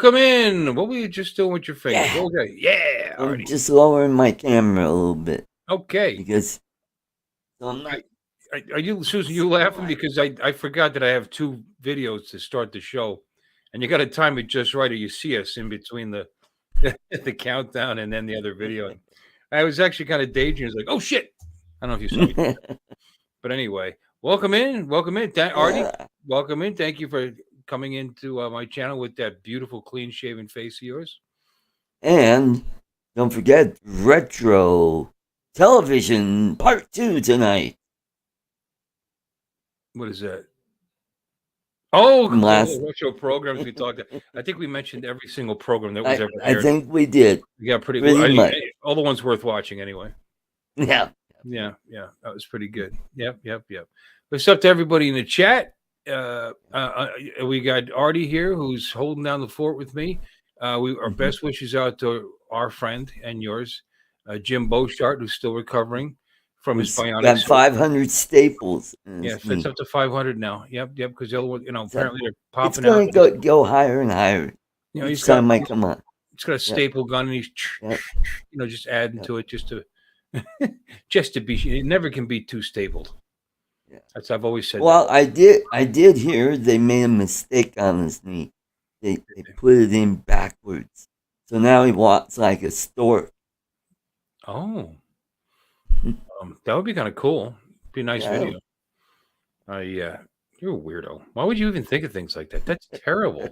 welcome in. What were you just doing with your face? Yeah. Okay. Yeah. I'm Already. just lowering my camera a little bit Okay. because so I'm not. Are you, Susan, you laughing because I forgot that I have 2 videos to start the show, and you got to time it just right, or you see us in between the the countdown and then the other video. I was actually kind of daydreaming. Like, oh shit! I don't know if you saw me, but anyway, welcome in, Artie. Yeah. Welcome in. Thank you for coming into my channel with that beautiful, clean-shaven face of yours. And don't forget retro television part 2 tonight. What is that? Oh, Last retro programs we talked. I think we mentioned every single program that was ever I aired. think we did. Yeah, pretty much. all the ones worth watching anyway. Yeah. Yeah, that was pretty good. Yep. What's up to everybody in the chat? We got Artie here, who's holding down the fort with me. Our best wishes out to our friend and yours, Jim Boshart, who's still recovering from his bionic. Got 500 staples. Yes, it's up to 500 now. Yep. Because the other one, apparently they're popping it's going to go higher and higher. Each time I come on. It's got a staple gun, and he's, just adding to it just to be. It never can be too stapled. Yeah. That's I've always said. Well, I did hear they made a mistake on his knee. They put it in backwards, so now he walks like a stork. Oh, that would be kind of cool. Be a nice video. You're a weirdo. Why would you even think of things like that? That's terrible.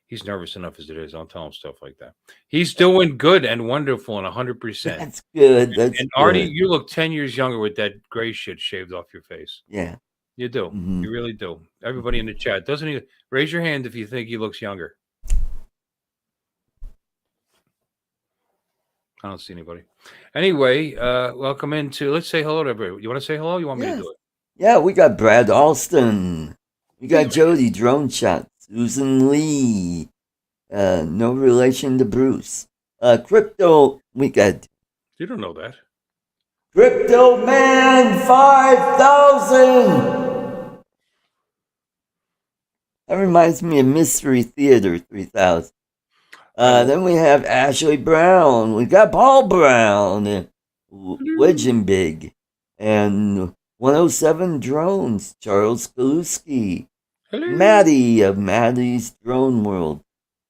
He's nervous enough as it is. Don't tell him stuff like that. He's doing good and wonderful and 100%. That's good. And Artie, you look 10 years younger with that gray shit shaved off your face. Yeah. You do. Mm-hmm. You really do. Everybody in the chat, doesn't he? Raise your hand if you think he looks younger. I don't see anybody. Anyway, welcome into. Let's say hello to everybody. You want to say hello? You want me to do it? Yeah, we got Brad Alston. We got Jody Drone Shot. Susan Lee. No relation to Bruce. Crypto, we got. You don't know that. Crypto Man 5000. That reminds me of Mystery Theater 3000. Then we have Ashley Brown. We got Paul Brown. Legend Big. And 107 Drones. Charles Kaluski. Maddie of Maddie's Drone World.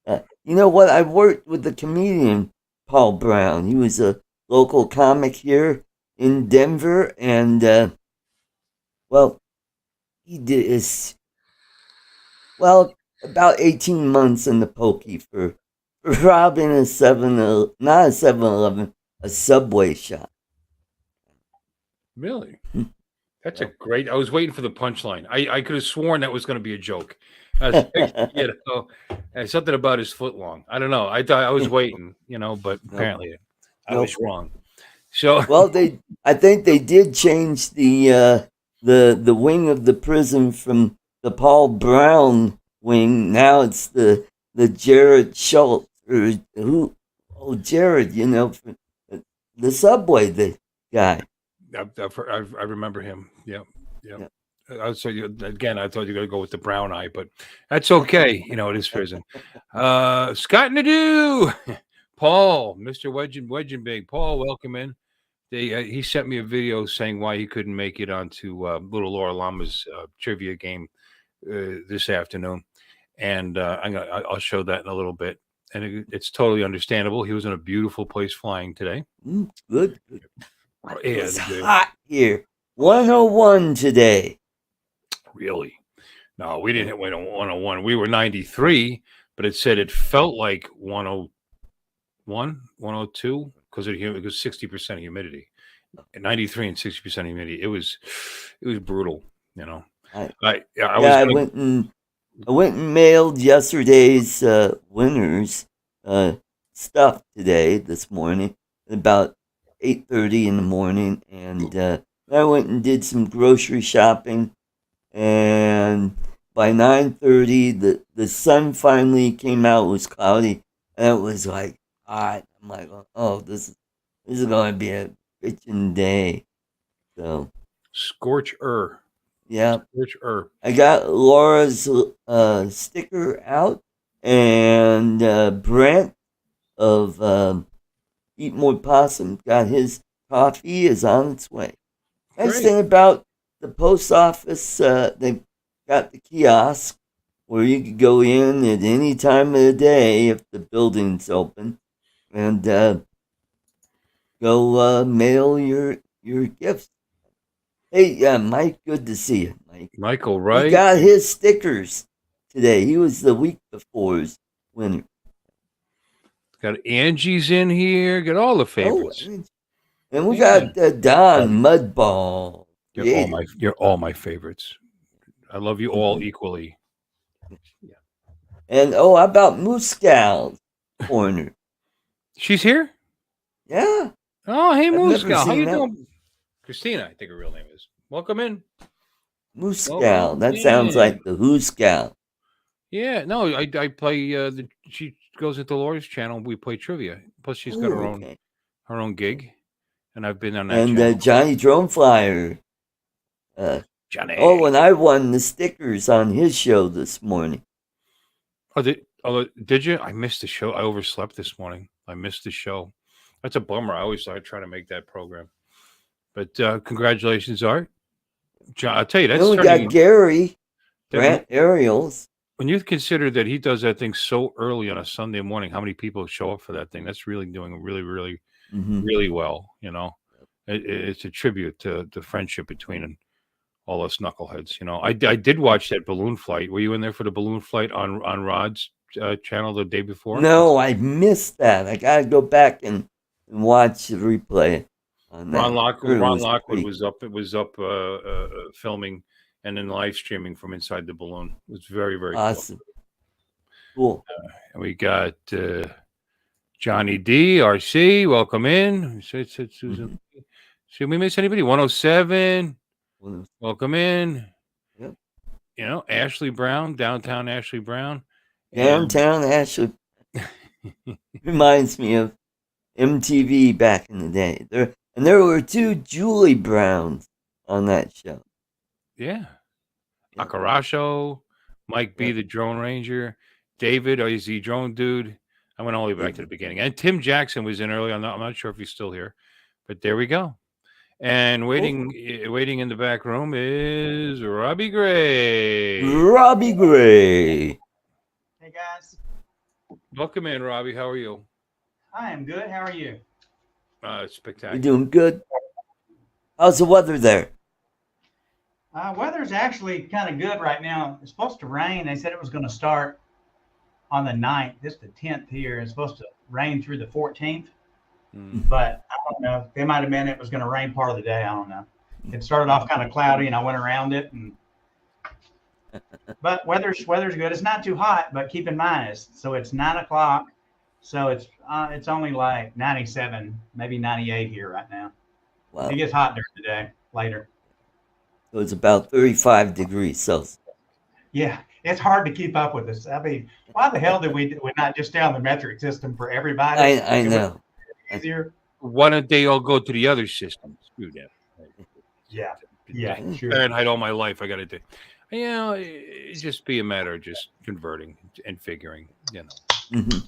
You know what? I worked with the comedian Paul Brown. He was a local comic here in Denver. And, he did his... Well, about 18 months in the pokey for robbing not a 7-Eleven, a Subway shop. Really? That's a great. I was waiting for the punchline. I could have sworn that was going to be a joke. Something about his foot long. I don't know. I thought I was waiting, but apparently I was wrong. So I think they did change the wing of the prison from the Paul Brown wing. Now it's the Jared Schultz Jared, the Subway guy. I remember him. Yeah. I thought you were going to go with the brown eye, but that's okay. It is prison. Scott Nadeau, Paul, Mr. Wedge and Big. Paul, welcome in. He sent me a video saying why he couldn't make it onto Little Laura Llama's trivia game this afternoon, and I'll show that in a little bit. And it's totally understandable. He was in a beautiful place flying today. Good. It's hot here. 101 today. Really? No, we didn't hit 101. We were 93, but it said it felt like 101, 102 because it was 60% humidity. 93 and 60% humidity. It was brutal, I went and mailed yesterday's winners stuff this morning about 8:30 in the morning, and I went and did some grocery shopping, and by 9:30 the sun finally came out. It was cloudy, and it was like hot. I'm like, oh, this is going to be a bitchin' day. So scorcher. Yeah. I got Laura's sticker out. And Brent of Eat More Possum got his coffee, is on its way. Nice thing about the post office, they've got the kiosk where you could go in at any time of the day if the building's open and go mail your gifts. Hey, Mike, good to see you, Mike. Michael, right? He got his stickers today. He was the week before's winner. Got Angie's in here. Got all the favorites. And we got Don Mudball. You're all my favorites. I love you all equally. Yeah. And how about Moose Gal's corner? She's here? Yeah. Oh, hey, Moose Gal. How you doing? Christina, I think her real name is. Welcome in. Moose Gal. That sounds like the Who's Gal. Yeah, no, I play she goes into Laura's channel. We play trivia. Plus, she's got her own gig, and I've been on that. And Johnny Drone Flyer. Johnny. Oh, and I won the stickers on his show this morning. Did you? I missed the show. I overslept this morning. I missed the show. That's a bummer. I always try to make that program. But congratulations, Art. John, I'll tell you, that's we got Gary Grant Ariels. When you consider that he does that thing so early on a Sunday morning, how many people show up for that thing? That's really doing really well. You know, it's a tribute to the friendship between all us knuckleheads. You know, I did watch that balloon flight. Were you in there for the balloon flight on Rod's channel the day before? No, I missed that. I gotta go back and watch the replay. Ron Lockwood was up. It was up filming and then live streaming from inside the balloon. It was very, very awesome. Cool. And we got Johnny D, RC. Welcome in. Susan. Should we miss anybody? 107. Welcome in. Yep. You know, Ashley Brown, downtown Ashley Brown. Downtown Ashley reminds me of MTV back in the day. There were 2 Julie Browns on that show. Yeah. Akarasho, Mike B, the Drone Ranger, David, is he drone dude? I went all the way back to the beginning. And Tim Jackson was in early. I'm not sure if he's still here, but there we go. And waiting in the back room is Robbie Gray. Robbie Gray. Hey guys. Welcome in, Robbie. How are you? I am good. How are you? Spectacular. You're doing good. How's the weather there? Weather's actually kind of good right now. It's supposed to rain. They said it was going to start on the 9th. This is the 10th here. It's supposed to rain through the 14th. But I don't know. They might have meant it was going to rain part of the day. I don't know. It started off kind of cloudy, and I went around it. But weather's good. It's not too hot, but keep in mind, it's 9 o'clock. So it's only like 97, maybe 98 here right now. Wow. It gets hot during the day later. So it's about 35 degrees Celsius. Yeah, it's hard to keep up with this. I mean, why the hell did we not just stay on the metric system for everybody? I know. Easier. Why don't they all go to the other system? Screw that. Yeah, sure. Fahrenheit all my life. I got to do. You know, it just be a matter of just converting and figuring. You know. Mm-hmm.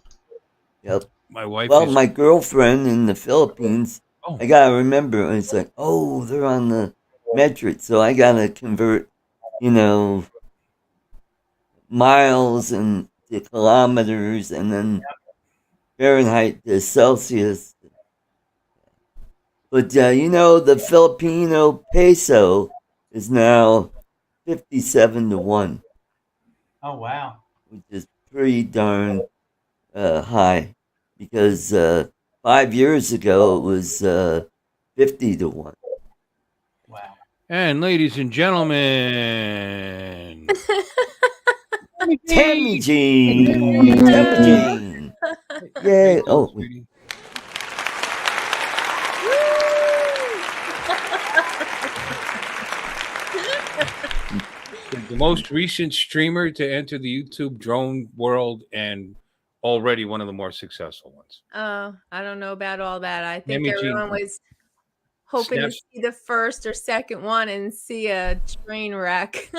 Yep. My wife. My girlfriend in the Philippines. Oh. I gotta remember. It's like, they're on the metric, so I gotta convert. You know, miles and to kilometers, and then Fahrenheit to Celsius. But the Filipino peso is now 57 to 1. Oh wow! Which is pretty darn high, because 5 years ago it was 50 to 1. Wow! And ladies and gentlemen, Tammy Jean. Yay! Oh. The most recent streamer to enter the YouTube drone world, and already one of the more successful ones. Oh, I don't know about all that. I think everyone was hoping to see the first or second one and see a train wreck.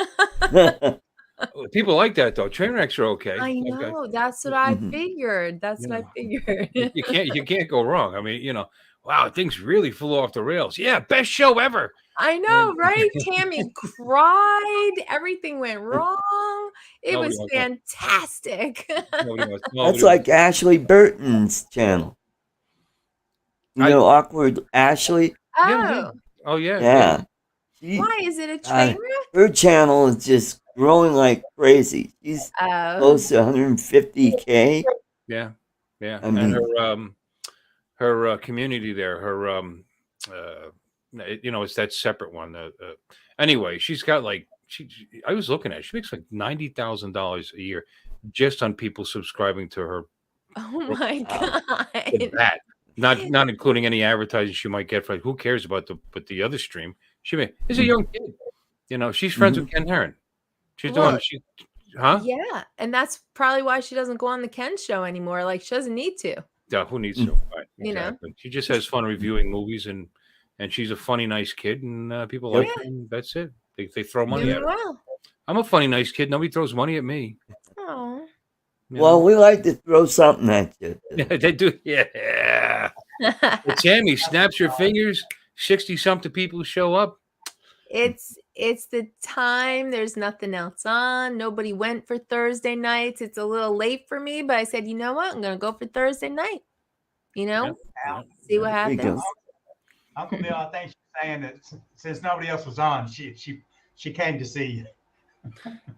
People like that though. Train wrecks are okay. I know. That's what I figured. That's what I figured. You can't go wrong. I mean, wow, things really flew off the rails. Yeah, best show ever. I know, right? Tammy cried. Everything went wrong. It was fantastic. That's like Ashley Burton's channel. Awkward Ashley. Oh. Oh yeah. Yeah. Why is it a train wreck? Her channel is just growing like crazy. She's close to 150K. Yeah. I mean, and her community there, it's that separate one. Anyway, she's got like I was looking at it, she makes like $90,000 a year just on people subscribing to her. Oh my god! That not including any advertising she might get for who cares about the other stream. Is a young kid. She's friends with Ken Heron. She's Yeah, and that's probably why she doesn't go on the Ken show anymore. Like she doesn't need to. Yeah, who needs to? Right, exactly. She just has fun reviewing movies and she's a funny, nice kid, and people like her. And that's it. They throw money at her. I'm a funny, nice kid. Nobody throws money at me. Oh. Well, we like to throw something at you. Yeah, they do. Yeah. Tammy snaps your fingers. 60-something people show up. It's the time. There's nothing else on. Nobody went for Thursday nights. It's a little late for me, but I said, you know what? I'm gonna go for Thursday night. See what happens. Uncle Bill, I think she's saying that since nobody else was on, she came to see you.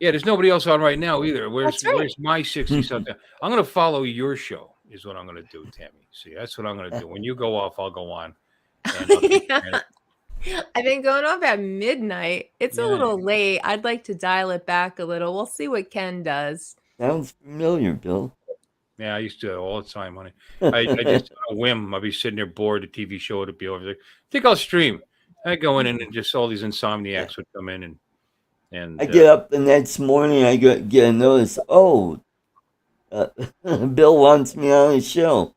Yeah, there's nobody else on right now either. Where's my 60-something? I'm gonna follow your show. Is what I'm gonna do, Tammy. See, that's what I'm gonna do. When you go off, I'll go on. I've been going off at midnight. It's a little late. I'd like to dial it back a little. We'll see what Ken does. Sounds familiar, Bill. Yeah, I used to all the time, honey. I just on a whim. I'll be sitting there bored. The TV show would be over there. I think I'll stream. I go in and just all these insomniacs would come in and I get up the next morning. I get a notice. Oh, Bill wants me on his show.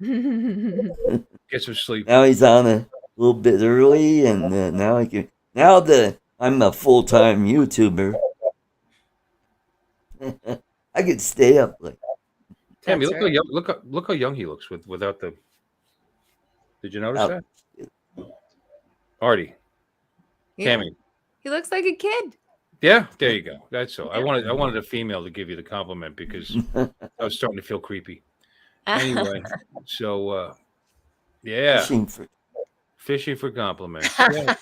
Get some sleep. Now he's on a little bit early, and now I can. Now that I'm a full-time YouTuber, I could stay up like. Tammy, look how young he looks without the. Did you notice that? Artie. Yeah. Tammy. He looks like a kid. Yeah, there you go. That's all. I wanted a female to give you the compliment because I was starting to feel creepy. Anyway, so yeah. Fishing for compliments. Yeah,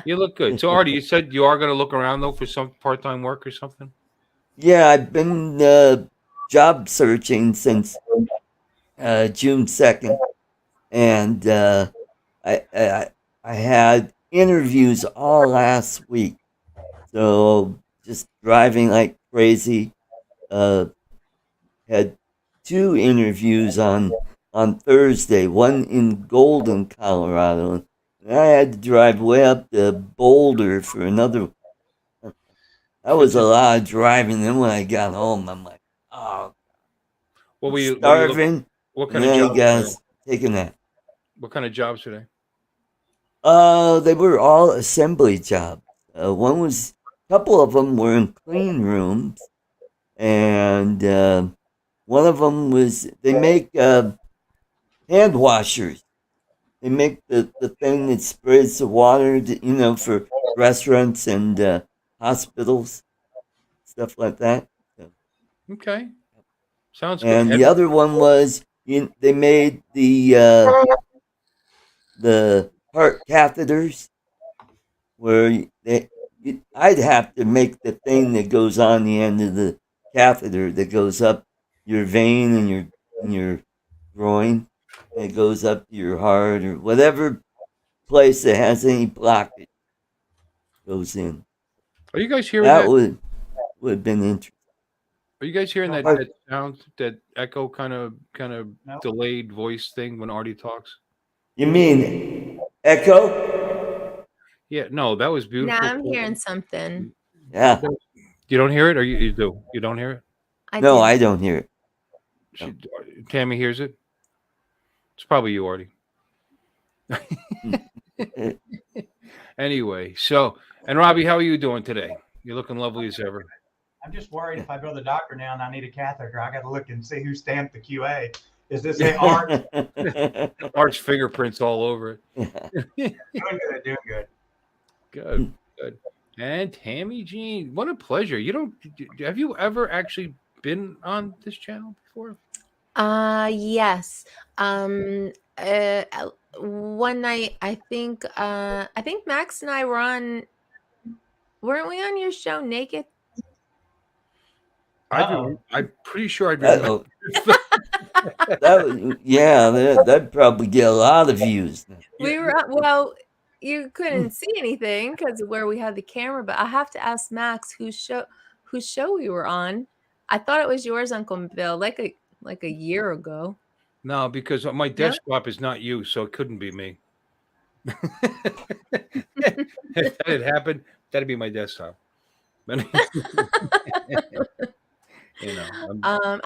you look good. So Artie, you said you are going to look around though for some part-time work or something? Yeah, I've been job searching since June 2nd, and I had interviews all last week. So just driving like crazy. Had 2 interviews on Thursday, one in Golden, Colorado. And I had to drive way up to Boulder for another. That was a lot of driving. Then when I got home, I'm like, oh, what were you starving? What kind of jobs? Taking that. What kind of jobs were they? They were all assembly jobs. A couple of them were in clean rooms, and one of them was they make hand washers. They make the thing that sprays the water, for restaurants and hospitals, stuff like that. So. Okay, sounds good. And the other one was they made the heart catheters, where I'd have to make the thing that goes on the end of the catheter that goes up your vein and your groin. It goes up to your heart or whatever place that has any blockage goes in. Are you guys hearing that? Would have been interesting. Are you guys hearing that sound, that echo kind of delayed voice thing when Artie talks? You mean echo? Yeah, no, that was beautiful. Now I'm hearing something. Yeah. You don't hear it, or you do? You don't hear it? I don't hear it. No. Tammy hears it. It's probably you, Artie. Anyway, and Robbie, how are you doing today? You're looking lovely as ever. I'm just worried if I go to the doctor now and I need a catheter, I got to look and see who stamped the QA. Is this Art? Art's fingerprints all over it. Doing good, doing good. Good, good. And Tammy Jean, what a pleasure. Have you ever actually been on this channel before? Yes. One night I think Max and I weren't we on your show naked? I'm pretty sure I'd remember. That'd probably get a lot of views. We were well, you couldn't see anything because of where we had the camera, but I have to ask Max whose show we were on. I thought it was yours, Uncle Bill, like a year ago. No, because my desktop is not you, so it couldn't be me. If that had happened, that'd be my desktop. I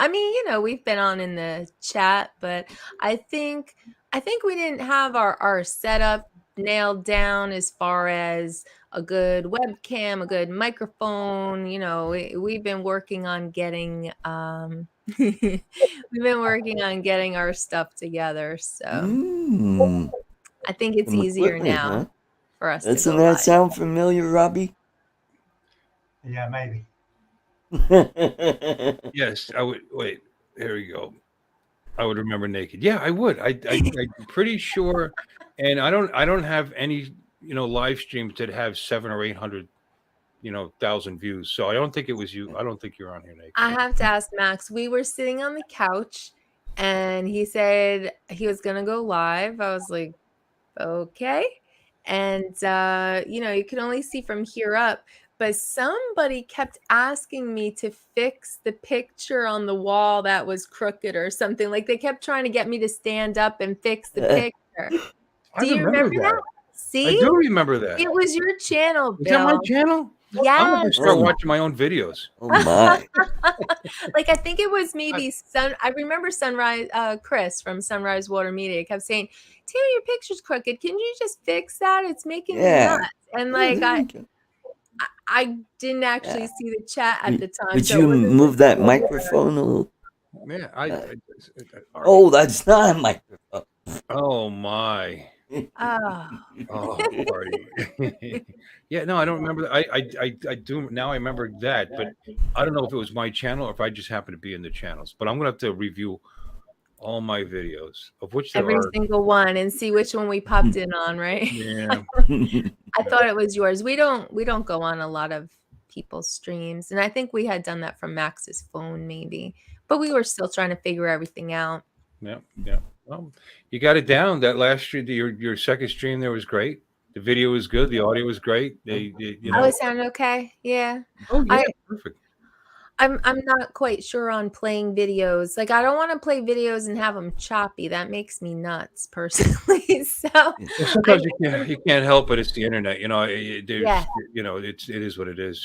mean, we've been on in the chat, but I think we didn't have our setup nailed down as far as a good webcam, a good microphone. We've been working on getting our stuff together. So I think it's easier now for us. Doesn't that sound familiar, Robbie? Yeah, maybe. Yes, I would. Wait, here we go. I would remember naked. Yeah, I would. I'm pretty sure. And I don't have any live streams that have 700 or 800 1,000 views. So I don't think it was you. I don't think you're on here naked. I have to ask Max. We were sitting on the couch, and he said he was gonna go live. I was like, okay. And you can only see from here up. But somebody kept asking me to fix the picture on the wall that was crooked or something. Like they kept trying to get me to stand up and fix the picture. Do you remember that? See? I do remember that. It was your channel, Bill. Is that my channel? Yeah. I'm going to start watching my own videos. Oh, my. Like, I think it was maybe I remember Sunrise, Chris from Sunrise Water Media kept saying, Tammy, your picture's crooked. Can you just fix that? It's making me nuts. And like, I didn't actually see the chat at the time. Would you move that microphone a little? Yeah, that's not a microphone. Oh my. Oh, Marty. Yeah, no, I don't remember. I do now. I remember that, but I don't know if it was my channel or if I just happened to be in the channels. But I'm gonna have to review all my videos, of which there every are single one, and see which one we popped in on. Right? Yeah. I thought it was yours. We don't go on a lot of people's streams, and I think we had done that from Max's phone, maybe. But we were still trying to figure everything out. Yeah. Well, you got it down. That last stream, your second stream there was great. The video was good. The audio was great. I was sounding okay. Yeah. Oh yeah, perfect. I'm not quite sure on playing videos. Like I don't want to play videos and have them choppy. That makes me nuts personally. So sometimes you can't help it. It's the internet. It is what it is.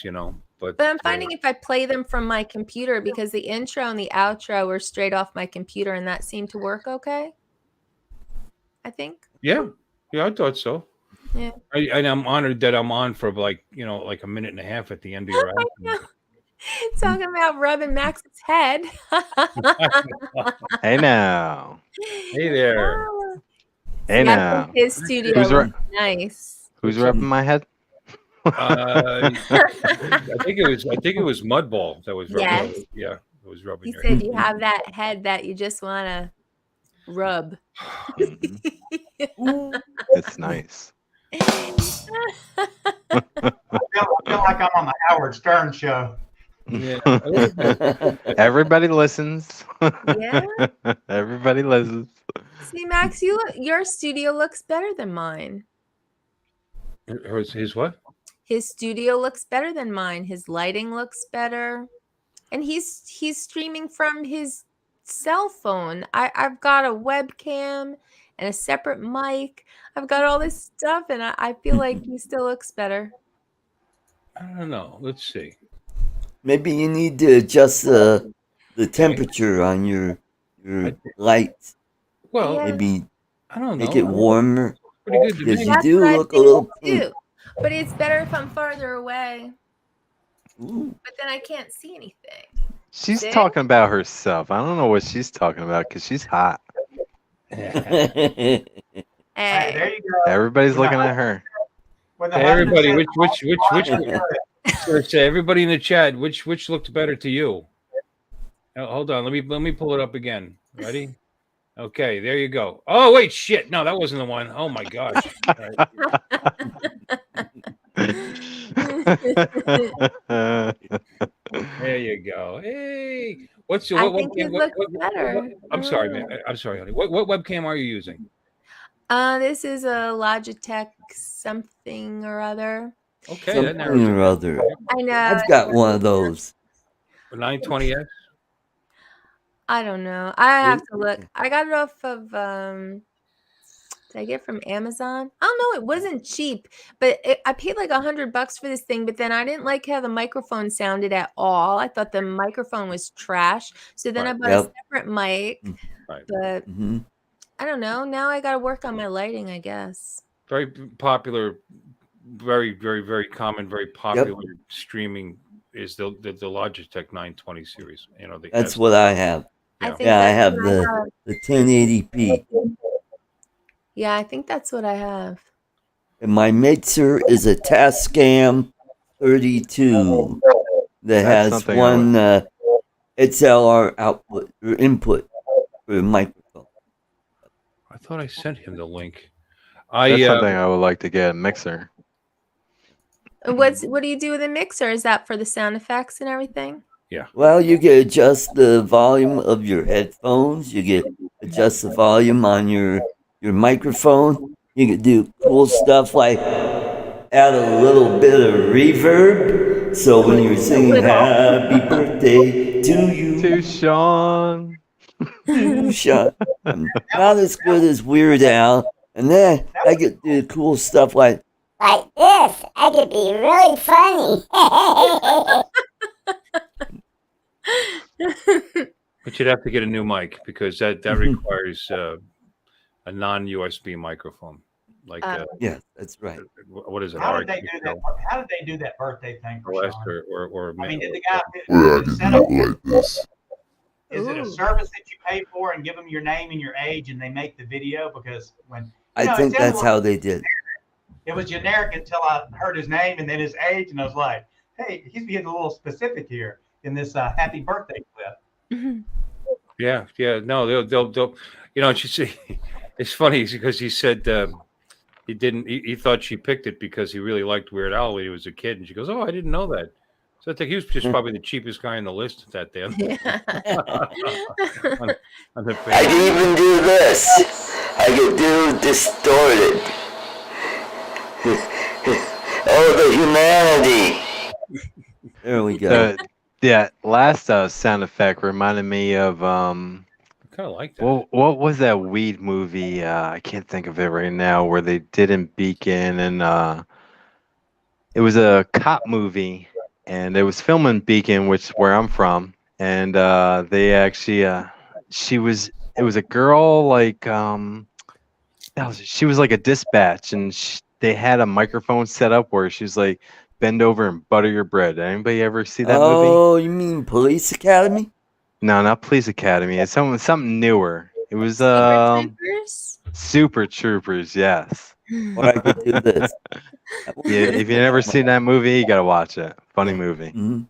But I'm finding if I play them from my computer, because the intro and the outro were straight off my computer, and that seemed to work okay. I think. Yeah, I thought so. Yeah. And I'm honored that I'm on for like a minute and a half at the end of your album. Talking about rubbing Max's head. Hey now. Hey there. Hey now. His studio was nice. Who's rubbing my head? I think it was Mudball that was rubbing. Yes. Yeah, it was rubbing. He said you have that head that you just want to rub. It's nice. I feel like I'm on the Howard Stern show. Yeah. Everybody listens. Yeah. Everybody listens. See, Max, your studio looks better than mine. His what? His studio looks better than mine. His lighting looks better, and he's streaming from his cell phone. I've got a webcam and a separate mic. I've got all this stuff, and I feel like he still looks better. I don't know. Let's see. Maybe you need to adjust the temperature on your lights. Well, maybe I don't know. Make it warmer. Pretty good. Because you do look a little pink. But it's better if I'm farther away. Ooh. but then I can't see anything. She's See? talking about herself. I don't know what she's talking about because she's hot. Hey, There you go. Everybody's looking at her. With the Hey, everybody, 100% say everybody in the chat, which looked better to you? Hold on, let me pull it up again. Ready? Okay, there you go. Oh wait, shit! No, that wasn't the one. Oh my gosh! All right, there you go. Hey, what's your I what think you webcam? look better. I'm sorry, man. I'm sorry, honey. What webcam are you using? This is a Logitech something or other. Okay, that narrows Something it or down. other. I know. I've got one of those. 920S. I don't know. I have to look. I got it off of did I get it from Amazon? I don't know. It wasn't cheap, but I paid like $100 for this thing. But then I didn't like how the microphone sounded at all. I thought the microphone was trash. So then I Right. bought a separate mic. Right. But Mm-hmm. I don't know. Now I got to work on my lighting, I guess. Very popular, very, very, very common, very popular streaming is the Logitech 920 series. You know, That's what I have. I think Yeah, I that's have what I have. the 1080p. Yeah, I think that's what I have. And my mixer is a Tascam 32 that That's has something one XLR output or input for the microphone. I thought I sent him the link. That's something I would like to get, a mixer. What do you do with a mixer? Is that for the sound effects and everything? Yeah. Well, you can adjust the volume of your headphones. You can adjust the volume on your microphone. You can do cool stuff like add a little bit of reverb. So when you're singing "Happy Birthday to you," To Sean. to Sean, I'm not as good as Weird Al. And then I get to do cool stuff like this. I could be really funny. But you'd have to get a new mic because that requires a non-USB microphone. Like yeah, that's right. What is it? How did they do that? How did they do that birthday thing for Sean? Or I mean, did the guy set up like this? Is it a service that you pay for and give them your name and your age and they make the video? Because when I think that's how they did. It was generic until I heard his name and then his age, and I was like, "Hey, he's being a little specific here in this happy birthday clip." Yeah. No, they'll. You know, she say it's funny because he said he didn't. He thought she picked it because he really liked Weird Al when he was a kid, and she goes, "Oh, I didn't know that." So I think he was just probably the cheapest guy on the list that day. on the I can even do this. I can do distorted. Oh, the humanity. There we go. Last sound effect reminded me of I kind of like that. what was that weed movie? I can't think of it right now. Where they did in Beacon, and it was a cop movie, and it was filmed in Beacon, which is where I'm from. And they actually, it was a girl like she was like a dispatch, and they had a microphone set up where she's like, bend over and butter your bread. Anybody ever see that movie? Oh, you mean Police Academy? No, not Police Academy. It's something newer. It was Super Troopers, yes. Or I could do this. Yeah, if you've never seen that movie, you gotta watch it. Funny movie. Mm-hmm.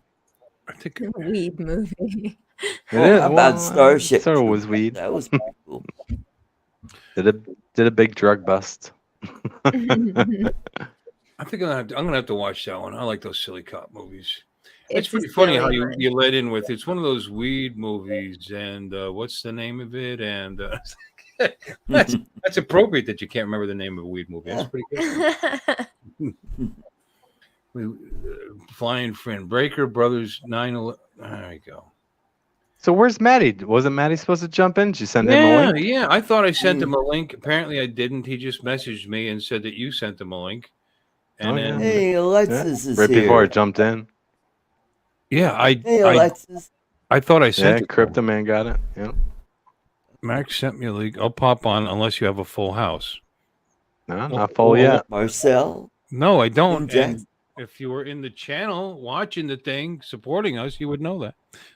I think Weed movie. How about Starship? Sort of was weed. That was pretty cool. Did a big drug bust. I think I'm gonna have to watch that one. I like those silly cop movies. It's pretty funny how you led in with it's one of those weed movies, and what's the name of it? And that's appropriate that you can't remember the name of a weed movie. That's pretty good. Flying Friend, Breaker Brothers, 9/11. There you go. So where's Maddie? Wasn't Maddie supposed to jump in? Did you send him a link? Yeah. I thought I sent him a link. Apparently, I didn't. He just messaged me and said that you sent him a link. And then, hey, Alexis is right here. before I jumped in. Yeah, Hey, Alexis. I thought I sent it. Crypto Man got it. Yeah. Max sent me a link. I'll pop on unless you have a full house. No, not full yet. Marcel. No, I don't. Jackson. if you were in the channel watching the thing, supporting us, you would know that.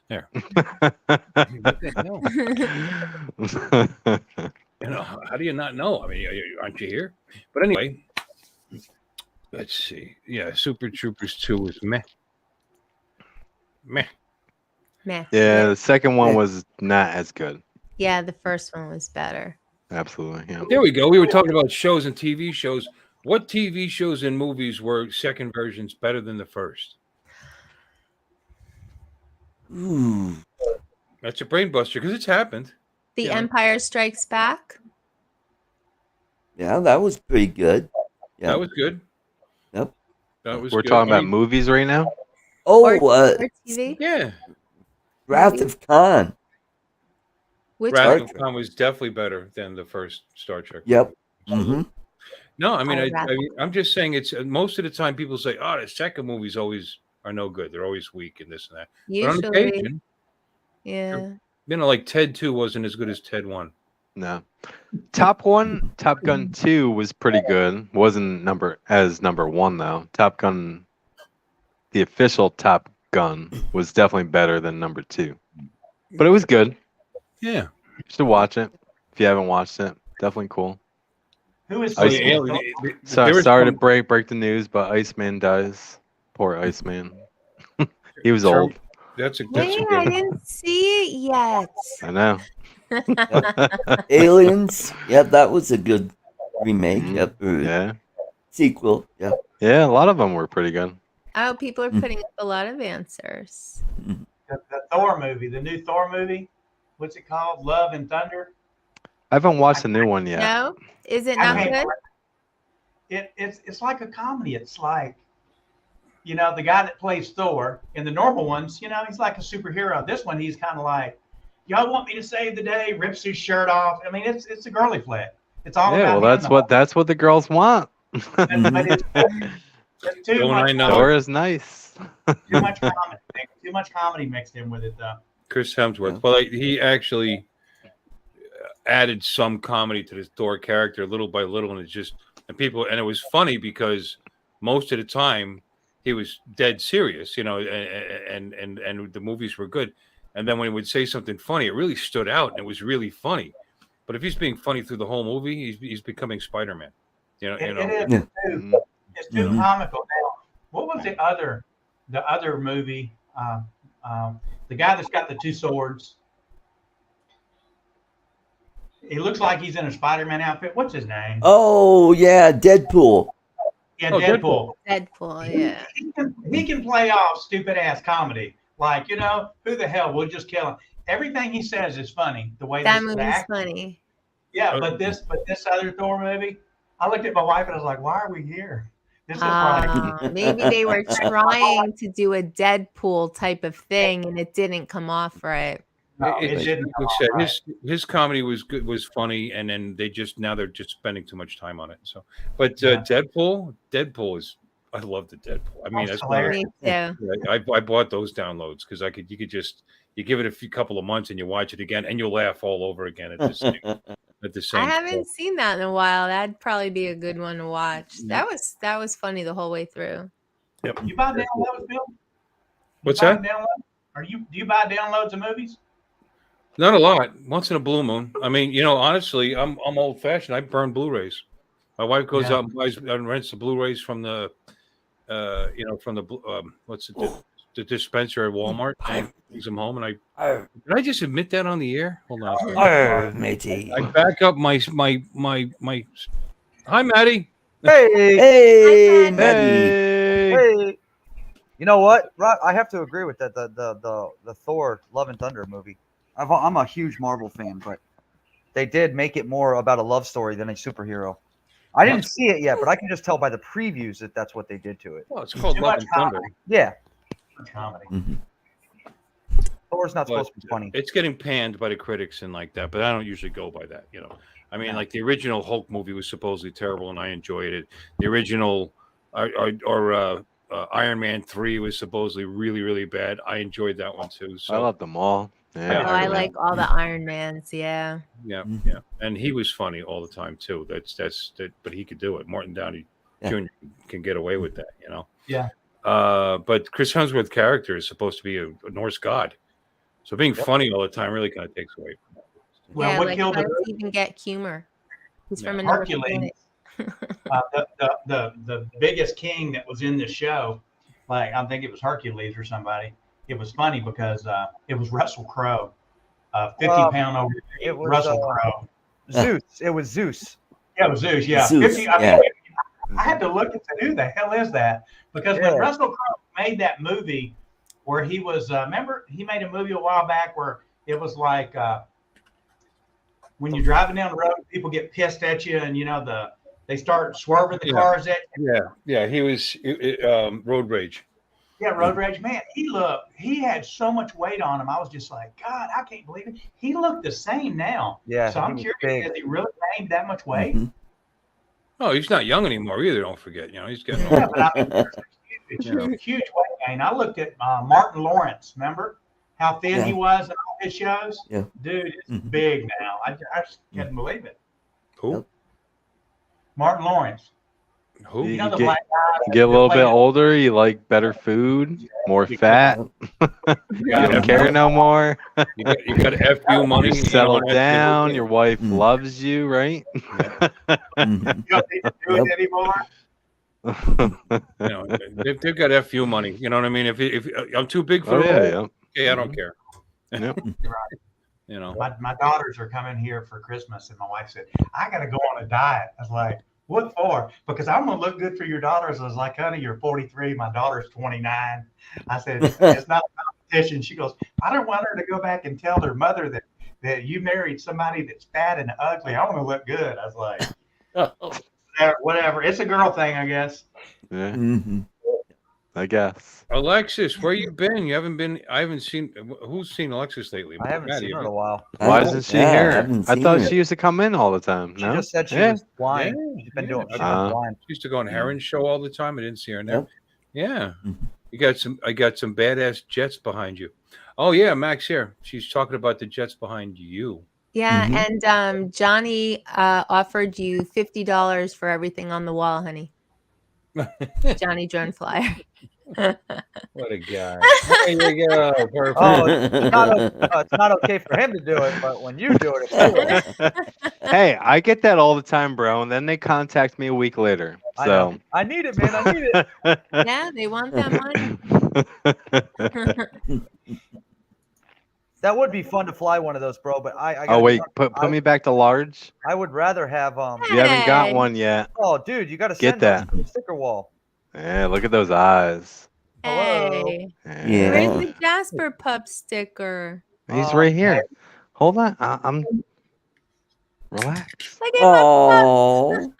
There. What the hell? You know, how do you not know? I mean, aren't you here? But anyway, let's see. Yeah, Super Troopers 2 was meh. Meh. Yeah, the second one was not as good. Yeah, the first one was better. Absolutely. Yeah. There we go. We were talking about shows and TV shows. What TV shows and movies were second versions better than the first? Ooh. That's a brain buster because it's happened. The Empire Strikes Back. Yeah, that was pretty good. Yeah. That was good. Yep. That was We're good. talking about movies right now? Oh, Or TV. Yeah. Wrath of Khan. Which Wrath one? of Khan was definitely better than the first Star Trek. Yep. Mm-hmm. No, I mean, Oh, I'm just saying it's most of the time people say, oh, the second movies always are no good. They're always weak and this and that. But on Usually, occasion, yeah. you know, like Ted 2 wasn't as good as Ted 1. No. Top Gun 2 was pretty good. Wasn't number one though. Top Gun, the official Top Gun, was definitely better than number 2. But it was good. Yeah. You should watch it if you haven't watched it. Definitely cool. Who is Sorry to break the news, but Iceman dies. Poor Iceman. He was old. That's a Wait, I didn't see it yet. I know. Aliens. Yep, that was a good remake. Yep. Yeah. Sequel. Yep. Yeah, a lot of them were pretty good. Oh, people are putting up a lot of answers. The Thor movie, the new Thor movie. What's it called? Love and Thunder. I haven't watched the new one yet. No, is it not good? It's like a comedy. It's like, you know, the guy that plays Thor in the normal ones, you know, he's like a superhero. This one, he's kind of like, y'all want me to save the day? Rips his shirt off. I mean, it's a girly flick. It's all about that's what the girls want. But it's too much. Thor is nice. Too much comedy mixed in with it, though. Chris Hemsworth. Well, he actually added some comedy to the Thor character little by little, and it was funny because most of the time he was dead serious, you know, and the movies were good. And then when he would say something funny, it really stood out and it was really funny. But if he's being funny through the whole movie, he's becoming Spider-Man. It's too comical now. What was the other movie? The guy that's got the two swords. He looks like he's in a Spider-Man outfit. What's his name? Oh yeah, Deadpool. Yeah, Deadpool. Deadpool, yeah. He can play off stupid ass comedy. Like, you know, who the hell? We'll just kill him. Everything he says is funny. The way that movie's funny. Yeah, but this other Thor movie, I looked at my wife and I was like, why are we here? This is like maybe they were trying to do a Deadpool type of thing and it didn't come off right. No, it didn't. His comedy was good, was funny, and then they're just spending too much time on it. So, but Deadpool is. I love the Deadpool. I mean, that's hilarious. I bought those downloads because you give it a couple of months and you watch it again and you'll laugh all over again at the same. I haven't seen that in a while. That'd probably be a good one to watch. That was funny the whole way through. Yep. You buy downloads, Bill? What's that? Do you buy downloads of movies? Not a lot. Once in a blue moon. I mean, you know, honestly, I'm old fashioned. I burn Blu-rays. My wife goes out and buys and rents the Blu-rays from the, what's it? The dispenser at Walmart. And brings them home, and did I just admit that on the air? Hold on. Matey. I back up my. Hi, Maddie. Hey, Maddie. Hey. You know what? I have to agree with that. The Thor Love and Thunder movie. I'm a huge Marvel fan, but they did make it more about a love story than a superhero. I didn't see it yet, but I can just tell by the previews that that's what they did to it. Well, it's called Love and Thunder. Yeah. Comedy. Mm-hmm. Thor's not supposed to be funny. It's getting panned by the critics and like that, but I don't usually go by that. You know, I mean, like the original Hulk movie was supposedly terrible, and I enjoyed it. The original Iron Man 3 was supposedly really, really bad. I enjoyed that one too. So I love them all. Yeah, I like all the Iron Mans. Yeah. Yeah, and he was funny all the time too. That's but he could do it. Martin Downey Jr. can get away with that, you know. Yeah. But Chris Hemsworth's character is supposed to be a Norse god, so being funny all the time really kind of takes away from that. Well, yeah, what like killed how the does he even get humor? He's from Yeah. another Hercules? planet. The biggest king that was in the show, like I think it was Hercules or somebody. It was funny because it was Russell Crowe, 50-pound over. It was Russell Crowe. Zeus. It was Zeus. Yeah, it was Zeus. Yeah, Zeus, 50. yeah. I had to look and say, who the hell is that? Because when Yeah. Russell Crowe made that movie where he was, remember, he made a movie a while back where it was like when you're driving down the road, people get pissed at you, and you know they start swerving the Yeah. cars at you. Yeah, he was Road Rage. Yeah, Road Rage, man. He had so much weight on him. I was just like, God, I can't believe it. He looked the same now. Yeah, So he I'm was curious, big. has he really gained that much weight? Mhm. Oh, he's not young anymore either. Don't forget, you know, he's getting Yeah, old. but I mean, it's a huge weight gain. I looked at Martin Lawrence. Remember how thin he was in all his shows? Yeah. Dude, it's Mhm. big now. I just can't believe it. Who? Martin Lawrence. Who? You You know the get- black guy. You get a little bit played- older, you like better food, more fat, You you got don't F- care no more. You got FU money. You you know, settle that's down, everything. your wife Mm. loves you, right? Mhm. You don't need to do it anymore. You know, they've got FU money. You know what I mean? If I'm too big for Oh the yeah, role, yeah. okay, I don't care. Yep. You know, My daughters are coming here for Christmas, and my wife said, I got to go on a diet. I was like, what for? Because I'm going to look good for your daughters. I was like, honey, you're 43. My daughter's 29. I said, it's not a competition. She goes, I don't want her to go back and tell their mother that you married somebody that's fat and ugly. I want to look good. I was like, "Yeah, whatever. It's a girl thing, I guess. Yeah, Mhm. I guess. Alexis, where you been? You haven't been. I haven't seen. Who's seen Alexis lately? I haven't Maddie, seen her have in a you? while. Why I- isn't she yeah, I here? haven't I seen thought her. she used to come in all the time. She No? just said she Yeah. was blind. Yeah, She's been yeah. doing. She's Uh, been blind. She used to go on Heron's show all the time. I didn't see her in there. Yep. Yeah, Mhm. I got some badass jets behind you. Oh yeah, Max here. She's talking about the jets behind you. Yeah, Mhm. and Johnny offered you $50 for everything on the wall, honey. Johnny Drone Flyer. What a guy. There you go. Perfect. Oh, it's not okay for him to do it, but when you do it, it's cool. Hey, I get that all the time, bro. And then they contact me a week later. I So know. I need it, man. I need it. Yeah, they want that money. That would be fun to fly one of those, bro. But I Oh gotta wait, be put I- me back to large. I would rather have You haven't got Hey. one yet. Oh, dude, you got to Get send those that. to the sticker wall. Yeah, look at those eyes. Hello. Hey, Yeah. where's the Jasper pup sticker? He's Oh, right here. Hold on. I'm relax. Look at my Oh. You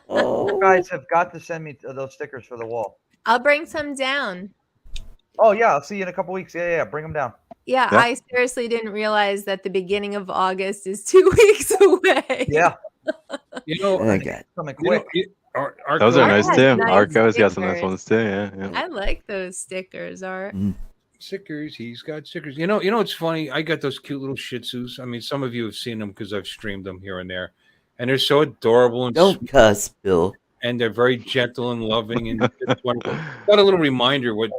Oh. guys have got to send me those stickers for the wall. I'll bring some down. Oh yeah, I'll see you in a couple weeks. Yeah, bring them down. Yeah, Yeah. I seriously didn't realize that the beginning of August is 2 weeks away. Yeah, You know, Oh, God. coming you know, quick. our Those are Art nice has too. nice Arco's got some nice stickers. ones too. Yeah, yeah. I like those stickers, Art. stickers. He's got stickers. You know, it's funny. I got those cute little Shih Tzus. I mean, some of you have seen them because I've streamed them here and there, and they're so adorable and Don't cuss, Bill. and they're very gentle and loving. And it's wonderful. Got a little reminder what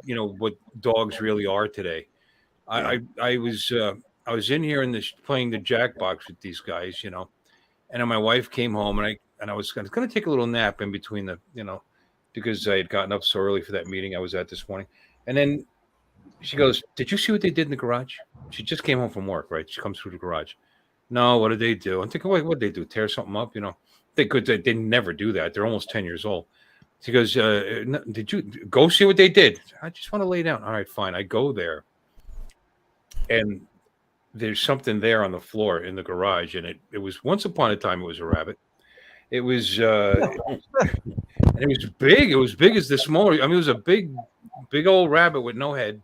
dogs really are today. I was in here in this playing the Jackbox with these guys, and then my wife came home and I was going to take a little nap in between because I had gotten up so early for that meeting I was at this morning, and then she goes, "Did you see what they did in the garage?" She just came home from work, right? She comes through the garage. No, what did they do? I'm thinking, what did they do? Tear something up? They never do that. They're almost 10 years old. She goes, did you go see what they did? I just want to lay down. All right, fine. I go there. And there's something there on the floor in the garage. And it was once upon a time, it was a rabbit. It was, and it was big. It was big as the smaller. I mean, it was a big old rabbit with no head.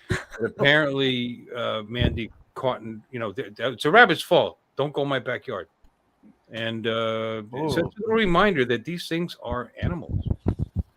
But apparently, Mandy caught, it's a rabbit's fault. Don't go in my backyard. And it's a little reminder that these things are animals.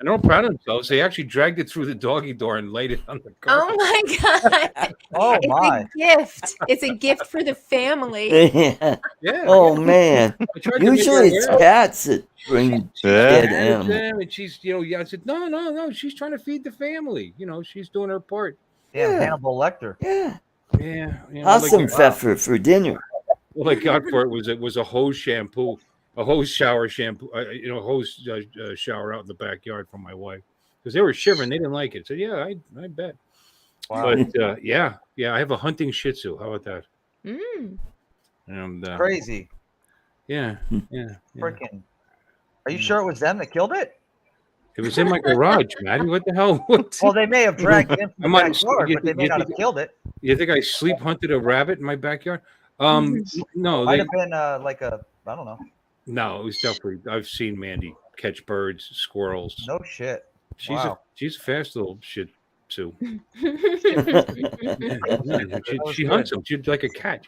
And they're all proud of themselves. They actually dragged it through the doggy door and laid it on the carpet. Oh my god! Oh It's my! a gift. It's a gift for the family. Yeah. Yeah. Oh man. I tried to make her Usually it's aware. cats that bring Yeah. dead animals. And she's, I said, no. She's trying to feed the family. She's doing her part. Damn, Yeah. Hannibal Lecter. Yeah. Yeah. Awesome Like, pfeffer for dinner. all I got for it was a hose shampoo, a hose shower shampoo, hose shower out in the backyard from my wife because they were shivering. They didn't like it. So yeah, I bet. Wow. But yeah, I have a hunting Shih Tzu. How about that? Mm. And Crazy. yeah. Freaking. Are you sure it was them that killed it? It was in my garage, Maddie. What the hell? What? Well, they may have dragged it in from the I might- backyard, you- but they you may not have think- killed it. You think I sleep hunted a rabbit in my backyard? No, Might have been like a, I don't know. no. It was definitely. I've seen Mandy catch birds, squirrels. No shit. She's Wow. she's a fast little shit too. was She hunts them. She's like a cat.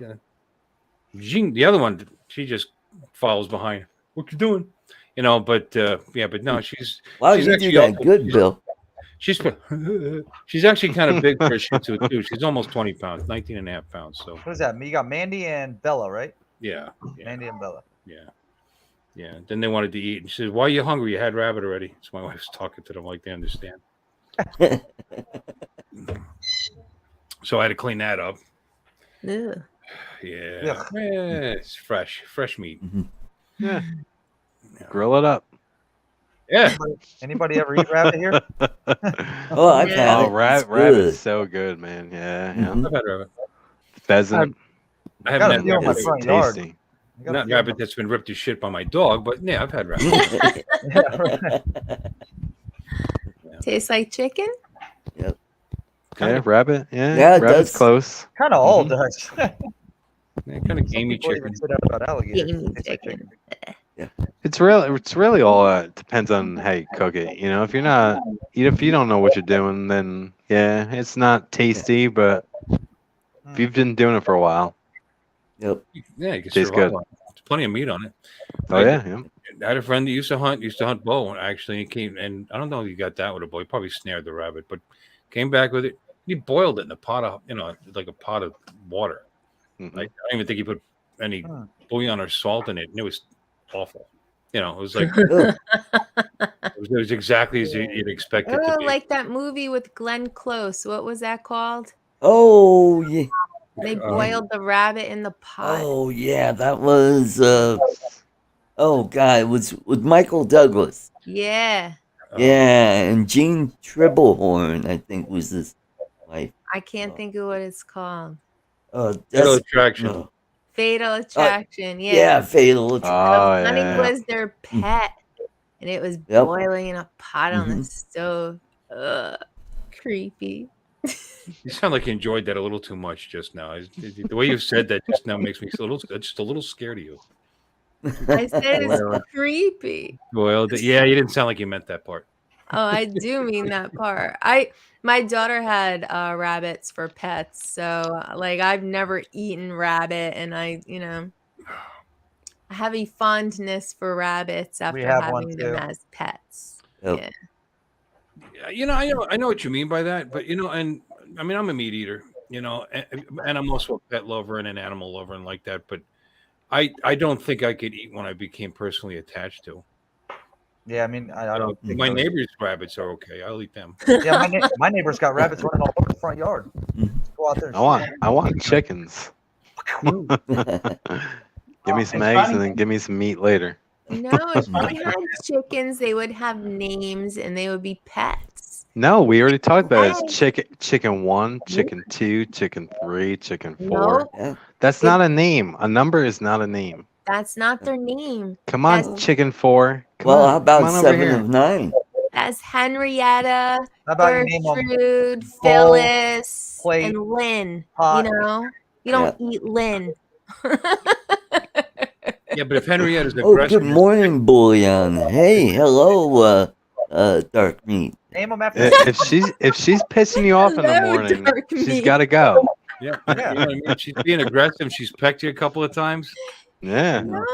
The other one, she just follows behind. What you doing? But no, she's Wow, She's you actually do that also- good, Bill. she's actually kind of big for a Shih Tzu too. She's almost 20 pounds, 19 and a half pounds. So What is that? You got Mandy and Bella, right? yeah. Mandy and Bella. Yeah. Then they wanted to eat. And she says, "Why are you hungry? You had rabbit already." So my wife's talking to them like they understand. So I had to clean that up. Ugh. Yeah. Ugh. It's fresh meat. Yeah. Grill it up. Yeah. Anybody ever eat rabbit here? Oh, I've Yeah. had Oh, it. It's rabbit's good. so good, man. Yeah. Mhm. I've had rabbit. Pheasant. I Got haven't a had deal in my rabbit. front yard. Tasty. You gotta Not feel rabbit that's been ripped to shit by my dog, but yeah, I've had rabbit. Yeah, right. Tastes like chicken. Yeah, rabbit. Yeah, Yeah, it rabbit's does. close. Kind of all does. Yeah, kind of gamey People chicken. even say that about alligators. Gamey Tastes like chicken. It's really all depends on how you cook it. If you don't know what you're doing, then yeah, it's not tasty. But if you've been doing it for a while, Yep. Yeah, you can Tastes survive good. on it. There's plenty of meat on it. oh yeah. I had a friend that used to hunt bow actually. He came, and I don't know if he got that with a bow. He probably snared the rabbit, but came back with it. He boiled it in a pot of, like a pot of water. Mhm. Like, I don't even think he put any Hmm. bouillon or salt in it, and it was awful. It was like Ugh. it was exactly as you'd expect it to Oh, be. like that movie with Glenn Close. What was that called? Oh yeah. They boiled the rabbit in the pot. Oh yeah. That was. Oh god, it was with Michael Douglas. Yeah. Yeah, and Gene Triplehorn, I think, was his wife. I can't think of what it's called. Fatal That's Attraction. no. Fatal Attraction. Yeah. Yeah, Fatal Attraction. Oh Honey yeah. was their pet, and it was Yep. boiling in a pot on the Mhm. stove. Ugh, creepy. You sound like you enjoyed that a little too much just now. The way you said that just now makes me just a little scared of you. I said it's Whatever. creepy. Well, yeah, you didn't sound like you meant that part. Oh, I do mean that part. My daughter had rabbits for pets, so like I've never eaten rabbit, and I have a fondness for rabbits after have one having them too. as pets. Yep. Yeah. I know what you mean by that, but and I mean I'm a meat eater, and I'm also a pet lover and an animal lover and like that, but I don't think I could eat one I became personally attached to. Yeah, I mean, I don't. think My so. neighbor's rabbits are okay. I'll eat them. Yeah, my neighbor's got rabbits running all over the front yard. Go out there. And I want chickens. Give me some It's eggs funny. and then give me some meat later. No, if we had chickens, they would have names and they would be pets. No, we already talked about it. Hey. It's chicken 1, chicken 2, chicken 3, chicken 4. No, Yeah. That's not a name. A number is not a name. that's not their name. Come on, That's- chicken 4. Come Well, on, how come about on over 7 here. of 9? That's Henrietta, How about you name them? Gertrude, Bowl, Phyllis, plate, and Lynn. pot. You don't eat Lynn. Yeah, but if Henrietta's Oh, aggressive, good morning, Bullion. Hey, hello, Dark Meat. Name them after. If she's pissing you off in the Hello, morning, dark she's meat. got to go. yeah, you know what I mean? She's being aggressive. She's pecked you a couple of times. Yeah. No.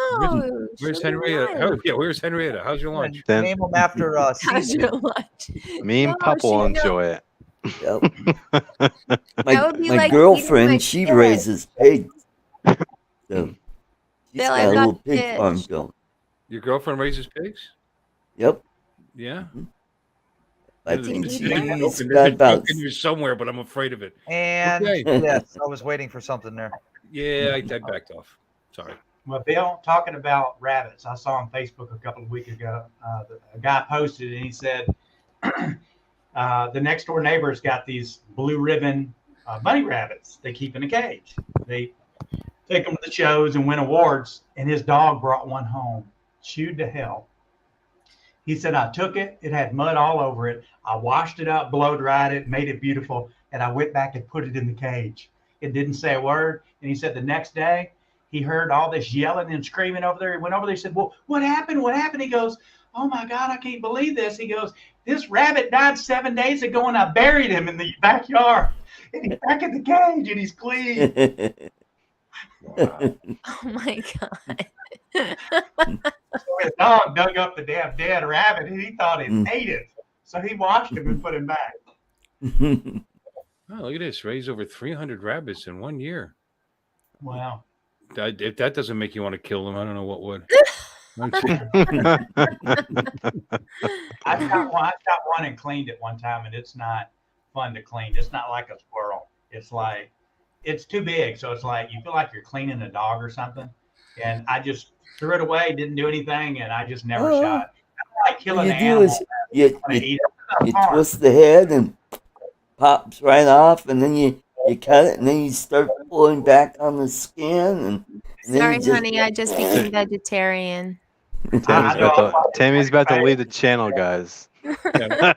Where's sugar Henrietta? light. Where's Henrietta? How's your lunch? Then Name them after How's season. your lunch? me and No, Papa will sugar- enjoy it. Yep. That would be My like girlfriend, eating she my raises pigs. So she's Bill, got I a got little pig fish. farm going. Your girlfriend raises pigs? Yep. Yeah. I There's think a she's joke got about. in here somewhere, but I'm afraid of it. And Okay. yes, I was waiting for something there. Yeah, I backed off. Sorry. Well, Bill, talking about rabbits, I saw on Facebook a couple of weeks ago, a guy posted and he said, the next door neighbor's got these blue ribbon bunny rabbits they keep in a cage. They take them to the shows and win awards, and his dog brought one home, chewed to hell. He said, I took it. It had mud all over it. I washed it up, blow dried it, made it beautiful, and I went back and put it in the cage. It didn't say a word. And he said the next day, he heard all this yelling and screaming over there. He went over there. He said, well, what happened? What happened? He goes, oh, my God, I can't believe this. He goes, this rabbit died 7 days ago, and I buried him in the backyard. And he's back in the cage, and he's clean. Wow. Oh, my God. So his dog dug up the damn dead rabbit, and he thought it ate it. So he washed him and put him back. Oh, look at this. Raised over 300 rabbits in 1 year. Wow. If that doesn't make you want to kill them, I don't know what would. I shot one and cleaned it one time, and it's not fun to clean. It's not like a squirrel. It's like, it's too big. So it's like, you feel like you're cleaning a dog or something. And I just threw it away, didn't do anything, and I just never shot. I like killing What an you do animal. is you Eat it. you twist the head and pops right off, and then you cut it, and then you start pulling back on the skin. And then Sorry, you just, honey. I just became vegetarian. Tammy's about to leave the channel, guys. Yeah,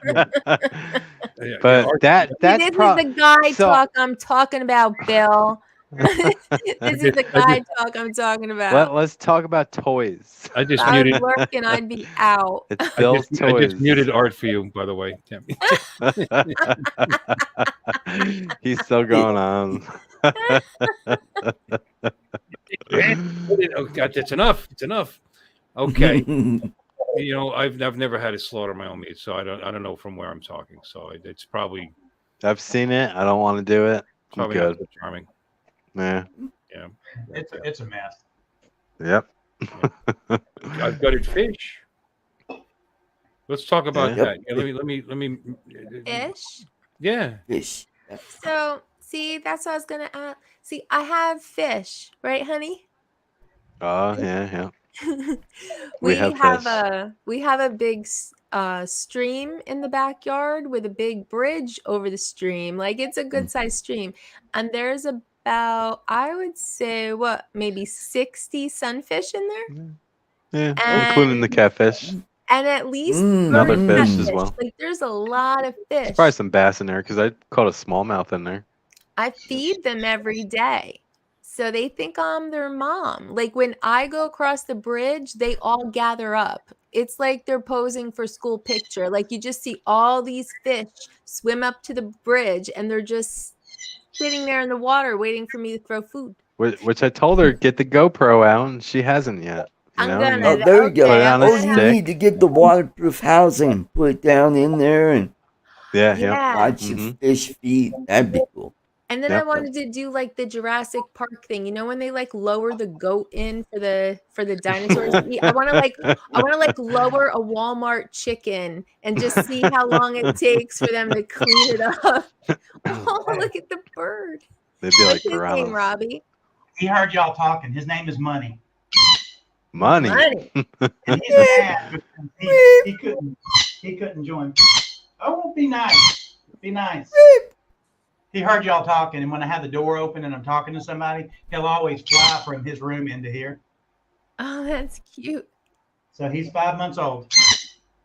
But yeah, This is the guy talk I'm talking about, Bill. This is the guy talk I'm talking about. let's talk about toys. I just If I muted. was working, I'd be out. It's Bill's I toys. just muted Art for you, by the way, Tammy. He's still going on. Oh God, that's enough. It's enough. Okay. You know, I've never had to slaughter my own meat, so I don't know from where I'm talking. So it's probably I've seen it. I don't want to do it. I'm probably not good. so charming. Yeah. Yeah. It's a mess. Yep. I've gutted fish. Let's talk about Yeah. that. Yeah, let me. Fish. Yeah. fish. So, see, that's what I was gonna ask. See, I have fish, right, honey? Oh yeah. we We have have a big stream in the backyard with a big bridge over the stream. Like it's a good sized stream, and there's about, I would say, what, maybe 60 sunfish in there, Yeah, including the catfish. and at least Another 30 fish as catfish. well. Like there's a lot of fish. There's probably some bass in there because I caught a smallmouth in there. I feed them every day. So they think I'm their mom. Like when I go across the bridge, they all gather up. It's like they're posing for school picture. Like you just see all these fish swim up to the bridge and they're just sitting there in the water waiting for me to throw food. Which I told her get the GoPro out, and she hasn't yet. You I'm know? gonna. Oh, there you go. Put it on a Oh, you stick. need to get the waterproof housing, put it down in there, and Yeah. watch the fish feed. That'd be cool. And then Yep. I wanted to do like the Jurassic Park thing. You know when they like lower the goat in for the dinosaurs to eat? I want to lower a Walmart chicken and just see how long it takes for them to clean it up. Oh, look at the bird. They'd be like What's his name, piranhas. Robbie? He heard y'all talking. His name is Money. Money. Money. And he's mad because he couldn't join. Oh, be nice. Be nice. He heard y'all talking, and when I have the door open and I'm talking to somebody, he'll always fly from his room into here. Oh, that's cute. So he's 5 months old.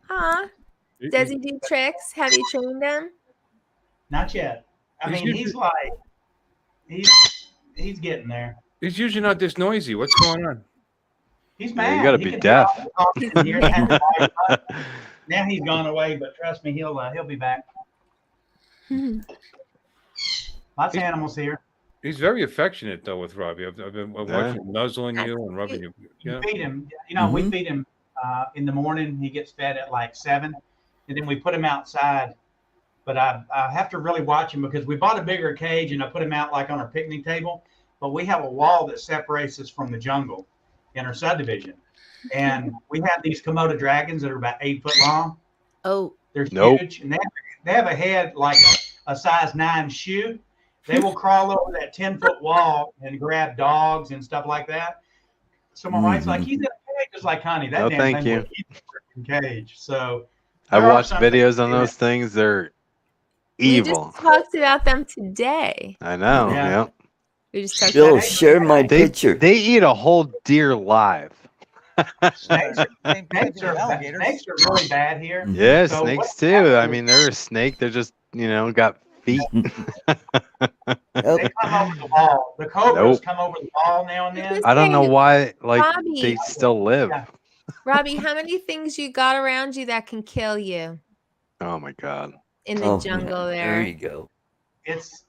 Huh? Does he do tricks? Have you trained him? Not yet. I He's mean, usually- he's getting there. He's usually not this noisy. What's going on? He's Yeah, mad. you gotta He be can deaf. hear all the talking here. Now he's gone away, but trust me, he'll be back. Lots of animals here. He's very affectionate though with Robbie. I've been watching him nuzzling you and rubbing you. You feed him. You know, we feed him in the morning. He gets fed at like 7, and then we put him outside. But I have to really watch him because we bought a bigger cage and I put him out like on our picnic table. But we have a wall that separates us from the jungle in our subdivision. And we have these Komodo dragons that are about 8 foot long. Oh, they're huge. And they have a head like a size 9 shoe. They will crawl over that 10-foot wall and grab dogs and stuff like that. So my wife's like, he's in a cage. It's like, honey, that damn thing will eat the cage. So I've watched videos on those things. They're evil. We just talked about them today. I know. Yeah. We just talked Bill, share my picture. They eat a whole deer live. Snakes are really bad here. Yeah, so snakes too. I mean, they're a snake. They're just, got feet. They come over the wall. The cobras come over the wall now and then. I don't know why, Robbie, they still live. Yeah. Robbie, how many things you got around you that can kill you? Oh my God. In the jungle there. There you go. It's,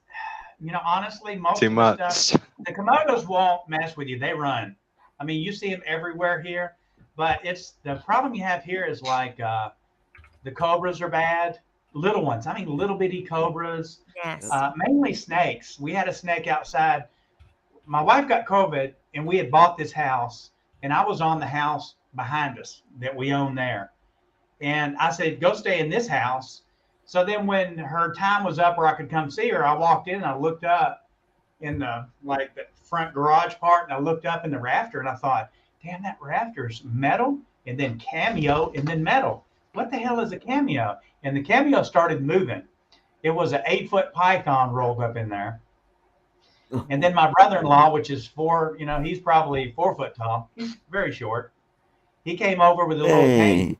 honestly, most too of much. the stuff, the Komodos won't mess with you. They run. I mean, you see them everywhere here, but the problem you have here is like the cobras are bad. Little ones. I mean, little bitty cobras. Yes. Mainly snakes. We had a snake outside. My wife got COVID, and we had bought this house, and I was on the house behind us that we own there. And I said, go stay in this house. So then when her time was up where I could come see her, I walked in and I looked up in the front garage part, and I looked up in the rafter and I thought, damn, that rafter's metal and then cameo and then metal. What the hell is a cameo? And the cameo started moving. It was an 8-foot python rolled up in there. And then my brother-in-law, which is he's probably 4 foot tall. He's very short. He came over with a little cane.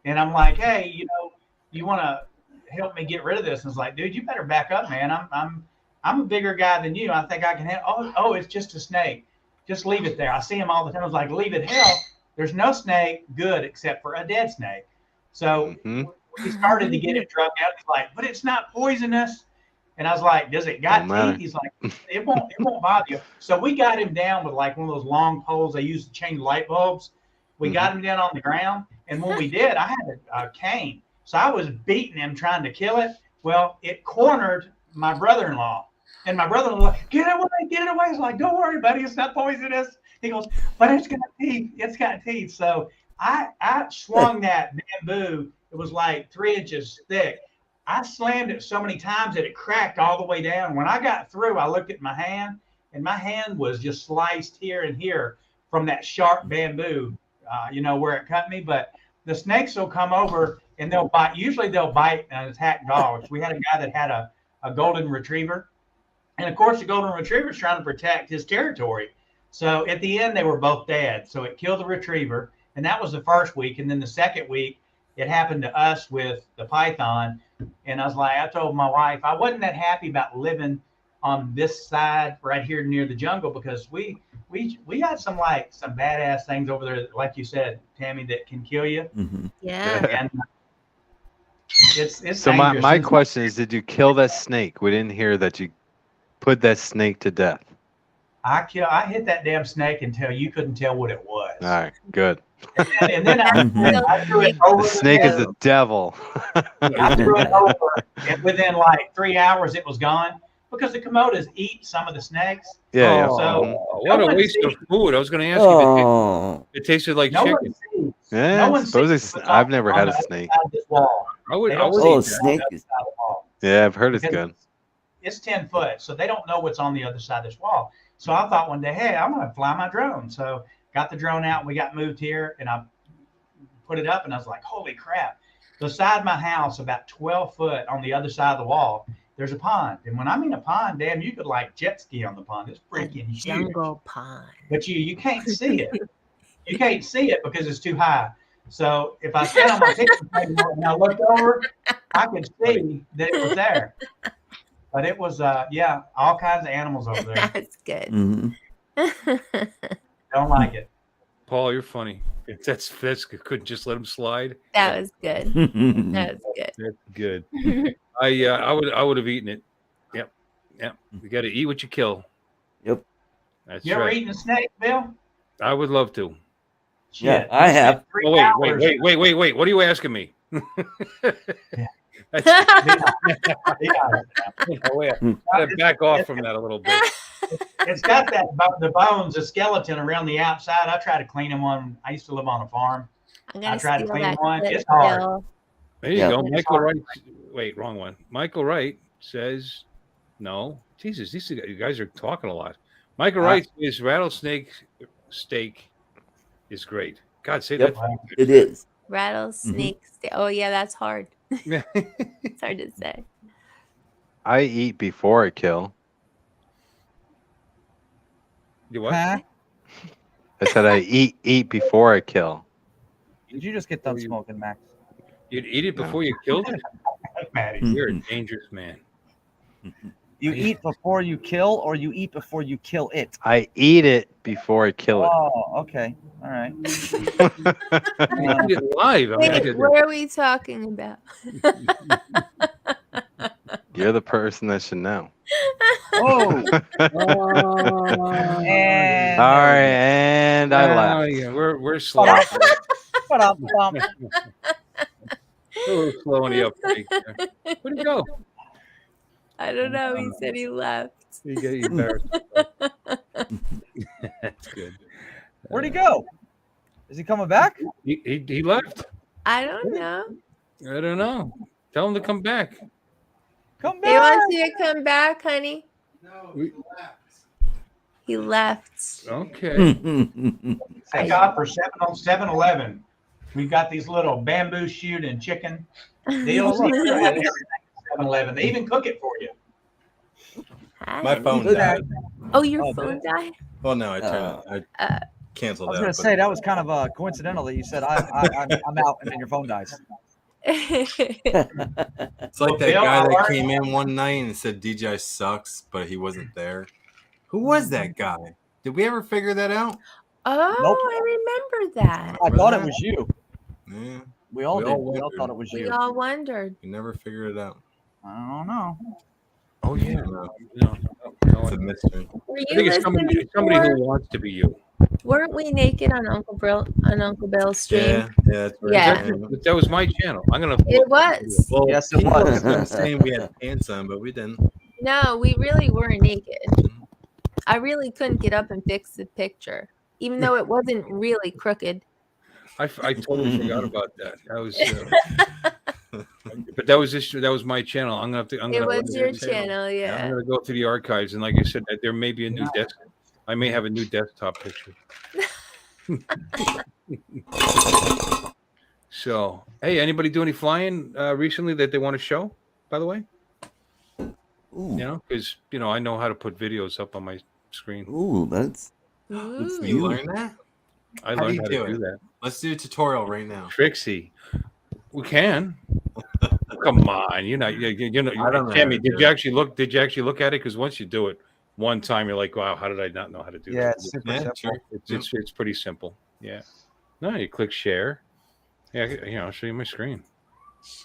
And I'm like, hey, you want to help me get rid of this? And it's like, dude, you better back up, man. I'm a bigger guy than you. I think I can handle. Oh, it's just a snake. Just leave it there. I see him all the time. I was like, leave it. Hell, there's no snake good except for a dead snake. So we started to get it drugged out. He's like, but it's not poisonous. And I was like, does it got teeth? He's like, it won't bother you. So we got him down with like one of those long poles they use to change light bulbs. We got him down on the ground. And when we did, I had a cane. So I was beating him trying to kill it. Well, it cornered my brother-in-law. And my brother-in-law, get it away. He's like, don't worry, buddy. It's not poisonous. He goes, but it's got teeth. It's got teeth. So I swung that bamboo. It was like 3 inches thick. I slammed it so many times that it cracked all the way down. When I got through, I looked at my hand, and my hand was just sliced here and here from that sharp bamboo, where it cut me. But the snakes will come over, and they'll bite. Usually they'll bite and attack dogs. We had a guy that had a golden retriever. And, of course, the golden retriever is trying to protect his territory. So at the end, they were both dead. So it killed the retriever. And that was the first week. And then the second week, it happened to us with the python. And I told my wife, I wasn't that happy about living on this side right here near the jungle because we got some badass things over there, like you said, Tammy, that can kill you. Mm-hmm. Yeah. And it's so my question is, did you kill that snake? We didn't hear that you put that snake to death. I hit that damn snake until you couldn't tell what it was. All right, good. And then I threw it over. The snake is the devil. I threw it over, and within like 3 hours, it was gone because the Komodos eat some of the snakes. Yeah. So what a waste of food! I was going to ask you. It tasted like chicken. Yeah, I've never had a snake. I would snake. Yeah, I've heard it's good. It's 10 foot, so they don't know what's on the other side of this wall. So I thought one day, hey, I'm going to fly my drone. So got the drone out, and we got moved here, and I put it up, and I was like, holy crap. Beside my house, about 12 foot on the other side of the wall, there's a pond. And when I mean a pond, damn, you could like jet ski on the pond. It's freaking huge. Jungle pond. But you can't see it. You can't see it because it's too high. So if I stand on my picture table and I looked over, I could see that it was there. But it was, all kinds of animals over there. That's good. Mm-hmm. Don't like it. Paul, you're funny. That's couldn't just let him slide. That was good. That was good. That's good. I would have eaten it. Yep. Yeah, you got to eat what you kill. Yep. That's You ever right. eaten a snake, Bill? I would love to. Yeah, Shit, I you spent have. 3 Oh wait, hours. wait. What are you asking me? That's, oh, yeah. Gotta back off from that a little bit. It's got the bones, the skeleton around the outside. I try to clean them one. I used to live on a farm. I'm gonna I tried to steal clean that one. clip, It's hard. Bill. There you Yeah. go. It's Michael hard. Wright. Wait, wrong one. Michael Wright says no. Jesus, these you guys are talking a lot. Michael Wright says rattlesnake steak is great. God, say Yep, that. it is. Rattlesnake. Oh yeah, that's hard. Yeah. It's hard to say. I eat before I kill. You what? Huh? I said I eat before I kill. Did you just get done smoking, Max? You'd eat it before you killed it? Maddie. You're a dangerous man. You eat before you kill, or you eat before you kill it? I eat it before I kill it. Oh, okay. All right. You eat it live. I mean, I Wait, did what are we talking about? You're the person that should know. Oh, and All right, and I left. Yeah, we're slow. We're slow in the uptake. Where'd he go? I don't know. He said he left. You get embarrassed. That's good. Where'd he go? Is he coming back? He left. I don't know. I don't know. Tell him to come back. Come He back. wants you to come back, honey. No, He left. Okay. Thank God for 7-Eleven. We've got these little bamboo shoot and chicken deals. You can have everything at 7-Eleven. They even cook it for you. My phone died. Oh, your Oh, phone died? Well, no, I canceled I was out. gonna but- say that was kind of coincidental that you said I'm out and then your phone dies. It's like Well, that Bill, guy I that learned- came in one night and said DJI sucks, but he wasn't there. Who was that guy? Did we ever figure that out? Oh, Nope. I remember that. I thought it was you. Yeah, We all We did. all We all wondered. thought it was We you. all wondered. we never figured it out. I don't know. Oh yeah. No, No, it's a mystery. Were I you think it's somebody listening who before? wants to be you. Weren't we naked on Uncle Bill's stream? Yeah, that's right. Yeah. That was my channel. I'm gonna. It was. Well, Yes, it people was. kept saying we had pants on, but we didn't. No, we really weren't naked. I really couldn't get up and fix the picture, even though it wasn't really crooked. I totally forgot about that. That was. But that was my channel. I'm gonna. It was your channel, I'm yeah. gonna go through the archives, and like I said, there may be a new desk. I may have a new desktop picture. So, hey, anybody do any flying recently that they want to show? By the way, Ooh, you know, because I know how to put videos up on my screen. ooh, that's Ooh. You learned that? I How do learned you how do to do it? that. Let's do a tutorial right now. Trixie, we can. Come on, you know, I don't know Tammy, how to did do you it. actually look? Did you actually look at it? Because once you do it one time, you're like, wow, how did I not know how to do Yeah, that? it's super Yeah, simple. sure. It's pretty simple. Yeah. No, you click share. Yeah, I'll show you my screen.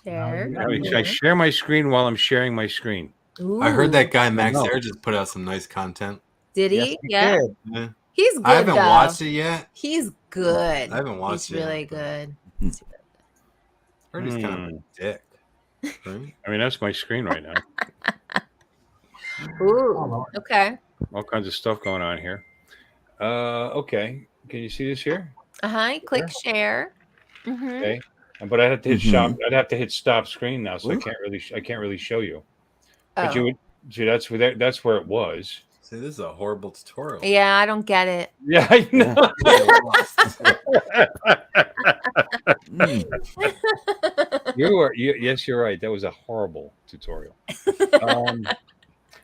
Share. I share my screen while I'm sharing my screen. I heard Ooh. that guy Max No. there just put out some nice content. Did Yes, he? we Yeah. did. Yeah. He's good. I haven't though. watched it yet. He's good. I haven't watched He's it yet, really but- good. I heard he's kind of a dick. Right? I mean, that's my screen right now. Ooh. Okay. All kinds of stuff going on here. Okay. Can you see this here? Uh-huh. Click share. Mm-hmm. Okay. But I'd have to hit Mhm. I'd have to hit stop screen now, so I Ooh. can't really show you. Oh. But you would see that's where it was. See, this is a horrible tutorial. Yeah, I don't get it. Yeah, I know. mm, Yes, you're right. That was a horrible tutorial.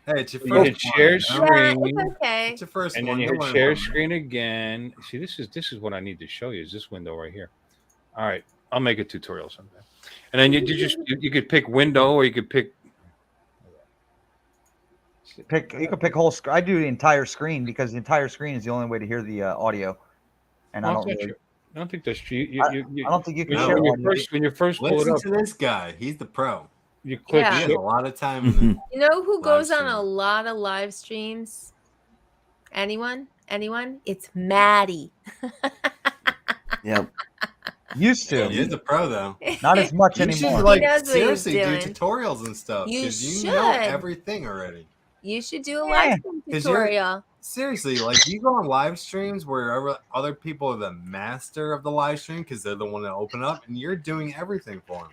Hey, it's your You first hit one, share you know? screen. Yeah, it's okay. It's your first And one. then you Don't hit worry share about it. screen again. See, this is what I need to show you. Is this window right here? All right, I'll make a tutorial sometime. And then you could pick window, or you could pick. You can pick whole screen. I do the entire screen because the entire screen is the only way to hear the audio. And I don't really. I don't think that's true. I don't think you can You know, share when audio. you first pull it Listen up. to this guy. He's the pro. You click Yeah. He has share. a lot of time in there. You know who Live goes on a stream. lot of live streams? Anyone? It's Maddie. Yep. Used to. He is a pro though. Not as much You should anymore. He like knows what he's seriously do doing. tutorials and stuff You because you know should. everything already. You should do a live stream 'Cause you're- tutorial. Seriously, like you go on live streams where other people are the master of the live stream because they're the one that open up, and you're doing everything for them.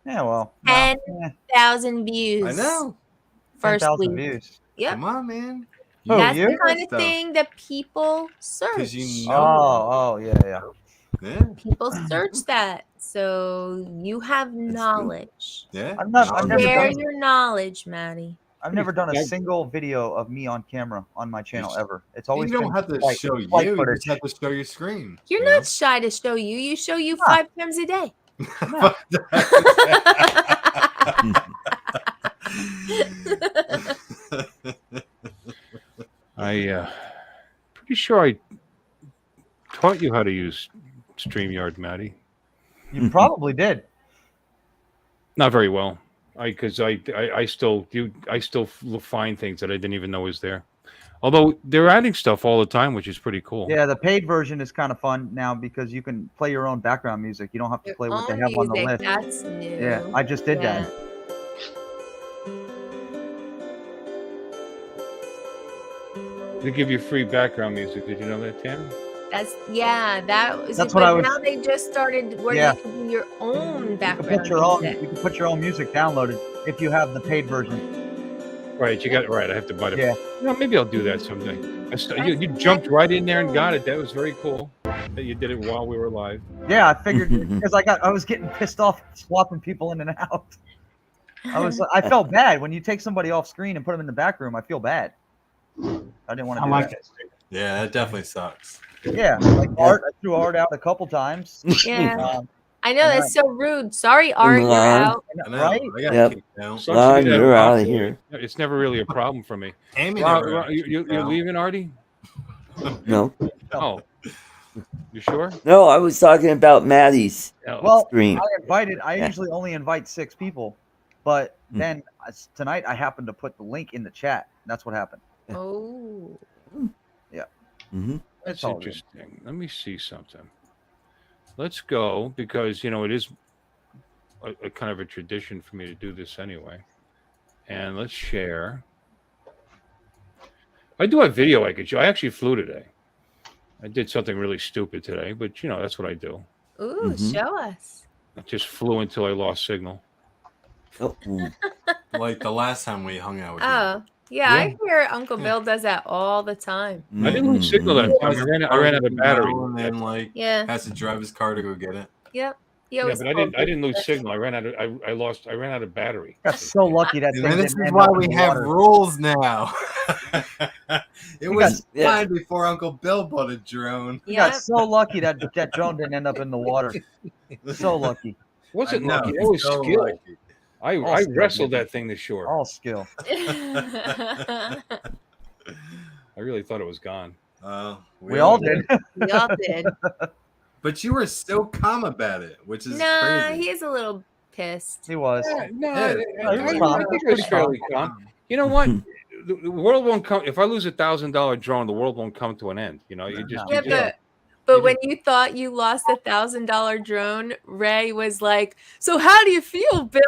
Yeah, well. 10,000 views. I know. First 10,000 week. views. Yep. Come on, man. Who, That's you? the kind of Stuff. thing that people search. Because you know. Oh, yeah. Yeah. People search that. So you have knowledge. Yeah. I've never Share done. your knowledge, Maddie. I've never done a single video of me on camera on my channel ever. It's always You don't been have to flight- show you. flight You footage. just have to show your screen. You're you not shy to show you. You show you Huh. 5 times a day. I pretty sure I taught you how to use StreamYard, Maddie. You probably did. Not very well. Because I still find things that I didn't even know was there. Although they're adding stuff all the time, which is pretty cool. Yeah, the paid version is kind of fun now because you can play your own background music. You don't have to Your play what they own have on the music, list. that's new. Yeah, I just did that. They give you free background music. Did you know that, Tam? That's That's but what I was- now they just started where Yeah. you can do your own You background can put your own. music. You can put your own music downloaded if you have the paid version. Right, you got it right. I have to buy the. Yeah. Maybe I'll do that someday. You That's jumped right in there and cool. got it. That was very cool. That you did it while we were live. Yeah, I figured because I was getting pissed off swapping people in and out. I felt bad when you take somebody off screen and put them in the back room. I feel bad. I didn't want to I do like that. that. Yeah, that definitely sucks. Yeah, like Art, I threw Art out a couple times. Yeah. Um, I know that's so rude. Sorry, Art, you're Ron. out. I know. right? I got Yep. kicked out. Sucks to Ron, be that you're outta popular. here. It's never really a problem for me. Amy Ron, never got you're kicked out. leaving, Artie? No, Oh, you sure? no, I was talking about Maddie's Oh, Well, stream. I Yeah. usually only invite 6 people, but Mm. then tonight I happened to put the link in the chat. That's what happened. Oh. Hmm. that's all good. interesting. Let me see something. Let's go because it is a kind of a tradition for me to do this anyway. And let's share. I do have video I could show. I actually flew today. I did something really stupid today, but that's what I do. Ooh, Mhm. show us. I just flew until I lost signal. Oh, Like the last time we hung out with you. Oh, yeah, I hear Uncle Bill does that all the time. I didn't lose signal that time. I ran out of battery. And then like Yeah. has to drive his car to go get it. Yep. He Yeah, always but I calls didn't me. lose signal. I ran out of I ran out of battery. Got so lucky that And thing this didn't is end why up in we the have water. rules now. It was Yeah. fine before Uncle Bill bought a drone. We Yep. got so lucky that that drone didn't end up in the water. So lucky. Wasn't I know, lucky. That it's was so skill. lucky. I skill, wrestled baby. that thing to shore. All skill. I really thought it was gone. We all did. We all did. But you were so calm about it, which is Nah, crazy. he is a little pissed. He was. No, Yeah. I he was think calm. it was fairly calm. You know what? The world won't come. If I lose $1,000 drone, the world won't come to an end. You just. Yeah, you just- but when you thought you lost $1,000 drone, Ray was like, "So how do you feel, Bill?"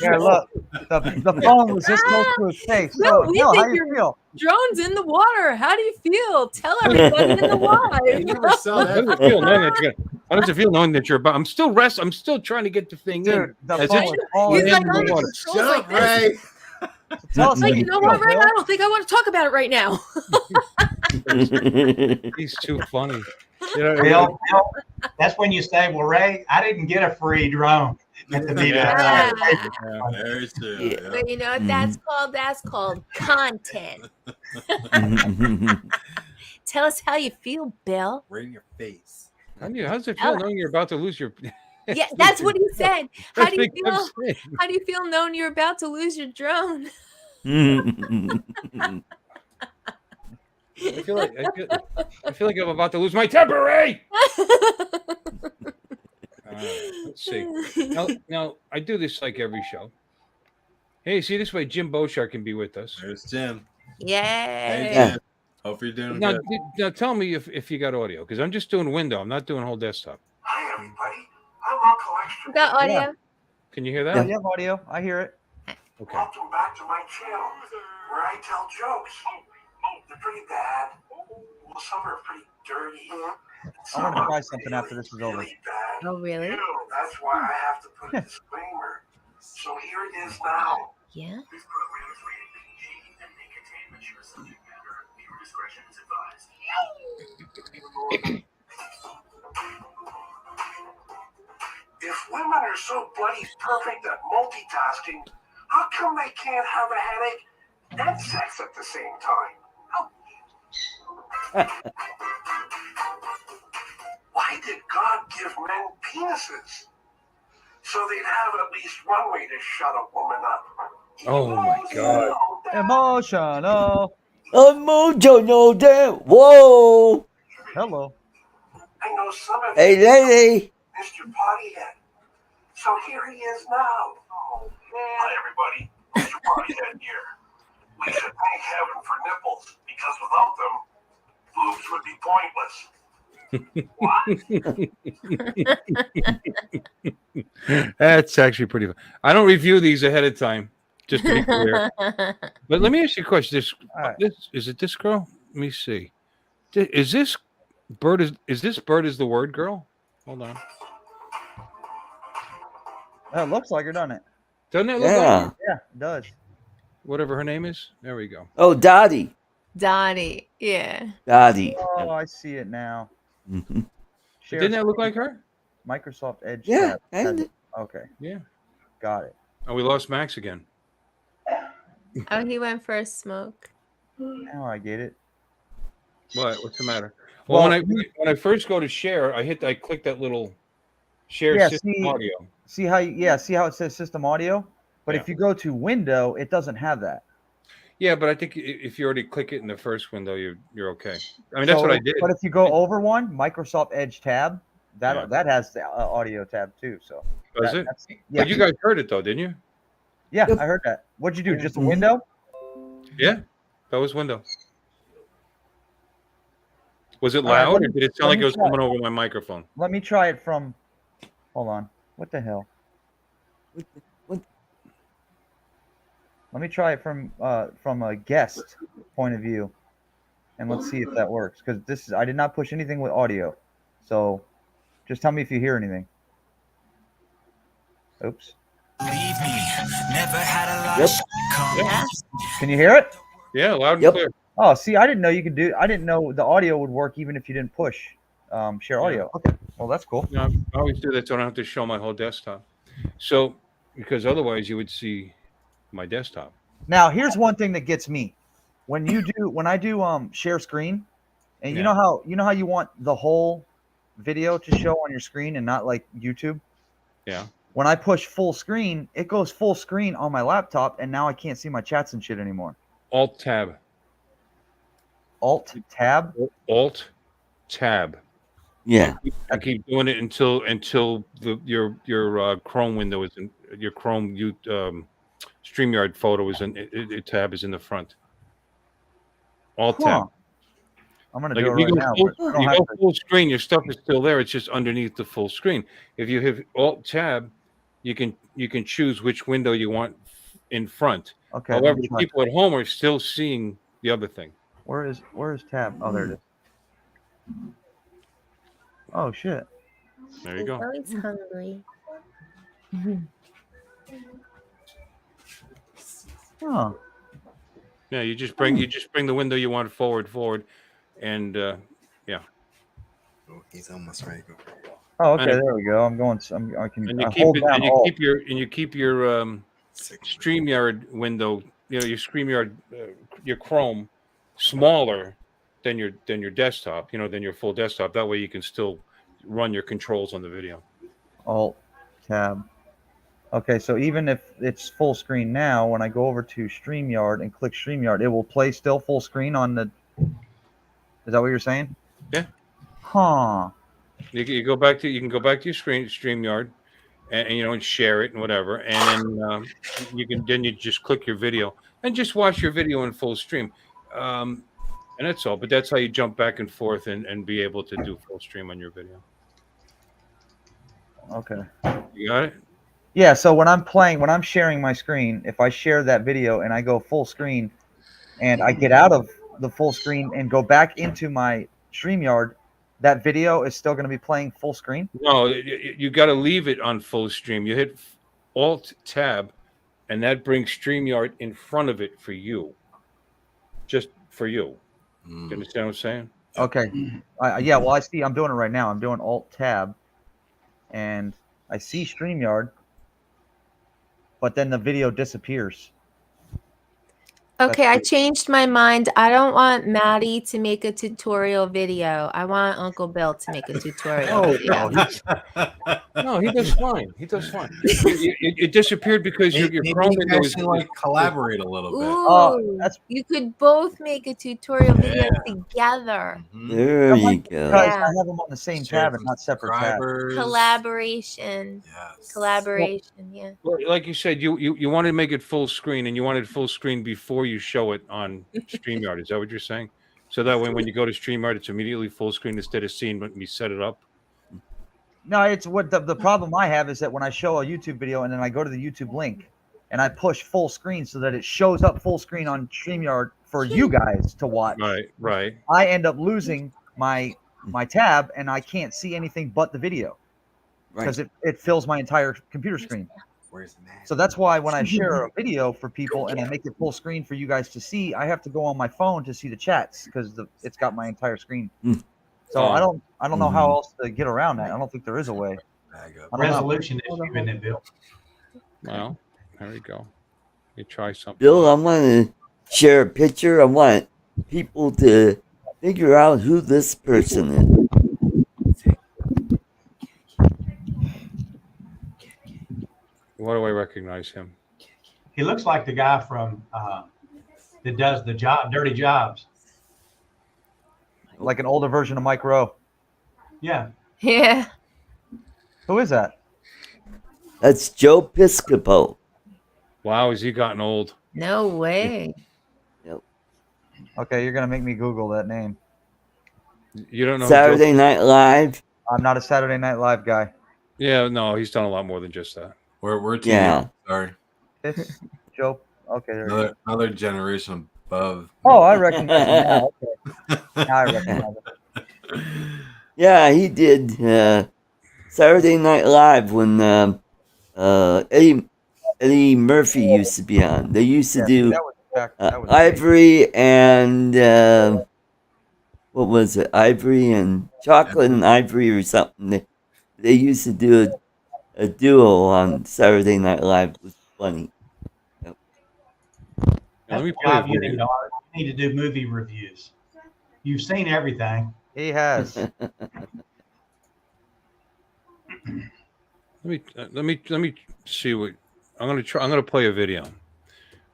Yeah, look. The phone was this close to his face. No, So, we Bill, how think you you're- feel? Drone's in the water. How do you feel? Tell everybody in the You live. never saw How does that. it feel knowing that you're? How does it feel knowing that you're about? I'm still trying to get the thing in. Dude, the As phone if- was all He's in like, the "Oh, water. Shut up, Ray. Tell us how Like, you you know feel, what, Ray? Bill. I don't think I want to talk about it right now. He's too funny. Bill, that's when you say, "Well, Ray, I didn't get a free drone." At the meeting. Yeah. Very true. Yeah. Yeah. But you know what that's called? That's called content. Tell us how you feel, Bill. Right in your face. How does it feel knowing you're about to lose your? Yeah, that's what he said. How do you That's what feel? I'm saying. How do you feel knowing you're about to lose your drone? I feel like I'm about to lose my temper, Ray. Let's see. Now I do this like every show. Hey, see this way, Jim Boshart can be with us. There's Jim. Hey, Yay. Yeah. Jim. Hope you're doing Now, good. now tell me if you got audio, because I'm just doing window. I'm not doing whole desktop. Hi, everybody. I'm Uncle Extra. You got audio? Yeah. Can you hear Yeah, that? you have audio. I hear it. Okay. Welcome back to my channel, where I tell jokes. They're pretty bad. Well, some are pretty dirty. I want to try something after this is over. Really bad. Oh, really? That's why I have to put a disclaimer. So here it is now. Yeah. This program is rated PG and may contain mature subject matter. Viewer discretion is advised. If women are so bloody perfect at multitasking, how come they can't have a headache and sex at the same time? Why did God give men penises? So they'd have at least one way to shut a woman up. Oh my God. Emotional. Emotional damn. Whoa. Hello. I know some of Hey, you, lady. Mr. Pottyhead. So here he is now. Hi, everybody. Mr. Pottyhead here. We should thank heaven for nipples, because without them, boobs would be pointless. That's actually pretty fun. I don't review these ahead of time, just to be clear. But let me ask you a question. All right. Is it this girl? Let me see. Is this bird is the word girl? Hold on. It looks like her, doesn't it? Doesn't it look Yeah. like her? Yeah, it does. Whatever her name is? There we go. Oh, Dottie. Dottie. Yeah. Dottie. Oh, I see it now. Mhm. Share Didn't that look like her? Microsoft Edge Yeah, tab. kinda. Okay, Yeah. got it. Oh, we lost Max again. Oh, he went for a smoke. Now I get it. What? What's the matter? Well, Well, when I first go to share, I click that little share Yeah, system see- audio. See how it says system audio? But if you go to window, it doesn't have that. Yeah, but I think if you already click it in the first window, you're okay. I mean, that's what I did. But if you go over one, Microsoft Edge tab, that Yeah. that has the audio tab too. So Does it? Yeah, But you guys heard it though, didn't you? yeah, I heard that. What'd you do? Just a Mhm. window? Yeah, that was window. Was it All right, loud, let or me- did it let sound like me it was try. coming over my microphone? Let me try it from. Hold on. What the hell? What? Let me try it from a guest point of view, and let's see if that works. Because I did not push anything with audio, so just tell me if you hear anything. Oops. Yep. Yeah. Can you hear it? Yeah, loud and Yep. clear. Oh, see, I didn't know you could do. I didn't know the audio would work even if you didn't push share audio. Okay, well that's cool. No, I always do that so I don't have to show my whole desktop. So, because otherwise you would see my desktop. Now, here's one thing that gets me. When I do share screen, and you Yeah. know how you want the whole video to show on your screen and not like YouTube? Yeah. When I push full screen, it goes full screen on my laptop, and now I can't see my chats and shit anymore. Alt tab. Alt tab. Alt tab. Yeah. I keep doing it until your Chrome window is in your Chrome StreamYard photo is in it tab is in the front. Alt tab. Huh. I'm gonna Like do if it you right go, now. full, but I don't you have go to- full screen, your stuff is still there. It's just underneath the full screen. If you have Alt tab, you can choose which window you want in front. Okay. let However, me the try. people at home are still seeing the other thing. Where is tab? Oh, there it is. Oh shit. There you go. Oh, he's hungry. Oh. Yeah, you just bring the window you want forward, and yeah, Oh, he's almost ready to go. Oh, okay. And- There we go. I'm going. I can. and you I keep hold it, down and you Alt. keep your StreamYard window, your StreamYard, your Chrome, smaller than your desktop, than your full desktop. That way you can still run your controls on the video. Alt tab. Okay, so even if it's full screen now, when I go over to StreamYard and click StreamYard, it will play still full screen on the. Is that what you're saying? Yeah. Huh. You can go back to your StreamYard, and share it and whatever, and then you just click your video and just watch your video in full stream, and that's all. But that's how you jump back and forth and be able to do full stream on your video. Okay. You got it? Yeah. So when I'm sharing my screen, if I share that video and I go full screen, and I get out of the full screen and go back into my StreamYard, that video is still going to be playing full screen? No, you got to leave it on full stream. You hit Alt Tab, and that brings StreamYard in front of it for you. Just for you. You understand what I'm saying? Okay. Yeah, well, I see. I'm doing it right now. I'm doing Alt Tab, and I see StreamYard, but then the video disappears. Okay, I changed my mind. I don't want Maddie to make a tutorial video. I want Uncle Bill to make a tutorial video. No, he does fine. He does fine. It disappeared because your Chrome Maybe you window guys can like collaborate a little bit. Ooh, you could both make a tutorial video together. There you Because go. I have them on the same tab and not separate tabs. Collaboration. Yes. Collaboration, yeah. Well, like you said, you wanted to make it full screen, and you wanted full screen before you show it on StreamYard. Is that what you're saying? So that way, when you go to StreamYard, it's immediately full screen instead of seeing when we set it up. No, it's what the problem I have is that when I show a YouTube video and then I go to the YouTube link and I push full screen so that it shows up full screen on StreamYard for you guys to watch. Right. I end up losing my tab and I can't see anything but the video because it fills my entire computer screen. So that's why when I share a video for people and I make it full screen for you guys to see, I have to go on my phone to see the chats because it's got my entire screen. So I don't know how else to get around that. I don't think there is a way. Resolution issue, isn't it, Bill? Well, there we go. You try something. Bill, I want to share a picture. I want people to figure out who this person is. Why do I recognize him? He looks like the guy from that does the job, dirty jobs. Like an older version of Mike Rowe. Yeah. Yeah. Who is that? That's Joe Piscopo. Wow, has he gotten old? No way. Okay, you're gonna make me Google that name. You don't know Saturday Night Live. I'm not a Saturday Night Live guy. Yeah, no, he's done a lot more than just that. We're too Yeah. young. Sorry. It's Joe. Okay, there you go. Another generation above. Oh, I recognize him now. Okay. Now I recognize him. Yeah, he did Saturday Night Live when Eddie Murphy used to be on. They used to do that was Ivory and what was it? Ivory and Chocolate and Ivory or something. They used to do a duo on Saturday Night Live. It was funny. Yep. Let me Job you need to do movie reviews. You've seen everything. He has. Let me see what I'm gonna try. I'm gonna play a video.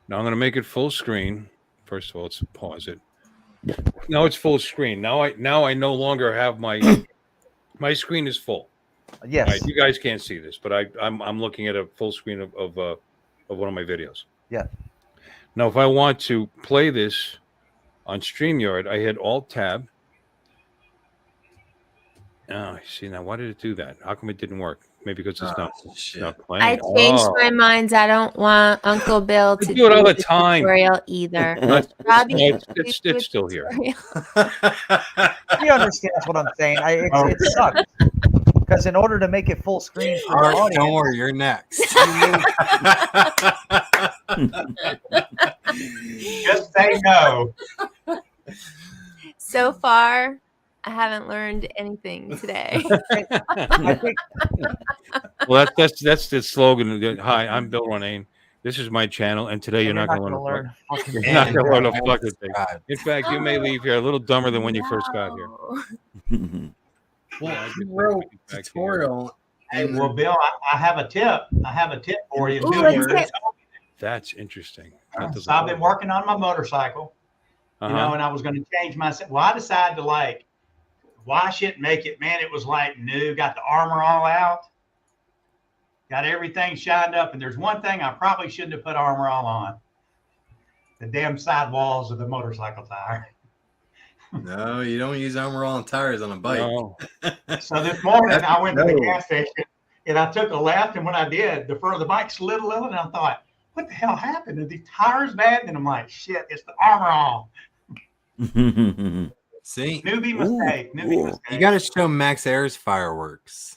Now I'm gonna make it full screen. First of all, let's pause it. Now it's full screen. Now I no longer have my screen is full. Yes. Right, you guys can't see this, but I'm looking at a full screen of one of my videos. Yeah. Now, if I want to play this on StreamYard, I hit Alt Tab. Oh, see now, why did it do that? How come it didn't work? Maybe because it's not playing. I changed my mind. I don't want Uncle Bill to do it all the the time. tutorial either. Robbie, it's still here. He understands what I'm saying. It sucks. Because in order to make it full screen for All the right, audience, don't worry, you're next. Just say no. So far, I haven't learned anything today. Well, that's the slogan. Hi, I'm Bill Ronayne. This is my channel, and today you're not going to learn. You're not going to learn a fucking thing. In fact, you may leave here a little dumber than when you first got here. Well, you wrote tutorial. Hey, well, Bill, I have a tip. I have a tip for you. Ooh, Bill, let's you get- That's interesting. So I've been working on my motorcycle, you know, and I was going to change my. Well, I decided to wash it, make it. Man, it was like new. Got the armor all out. got everything shined up. And there's one thing I probably shouldn't have put Armor All on: the damn sidewalls of the motorcycle tire. No, you don't use Armor All on tires on a bike. No. So this morning I went to the gas station and I took a left, and when I did, the front of the bike slid a little, and I thought, what the hell happened? Are the tires bad? And I'm like, shit, it's the Armor All. See? Newbie mistake. Newbie mistake. You got to show Max Ayres fireworks.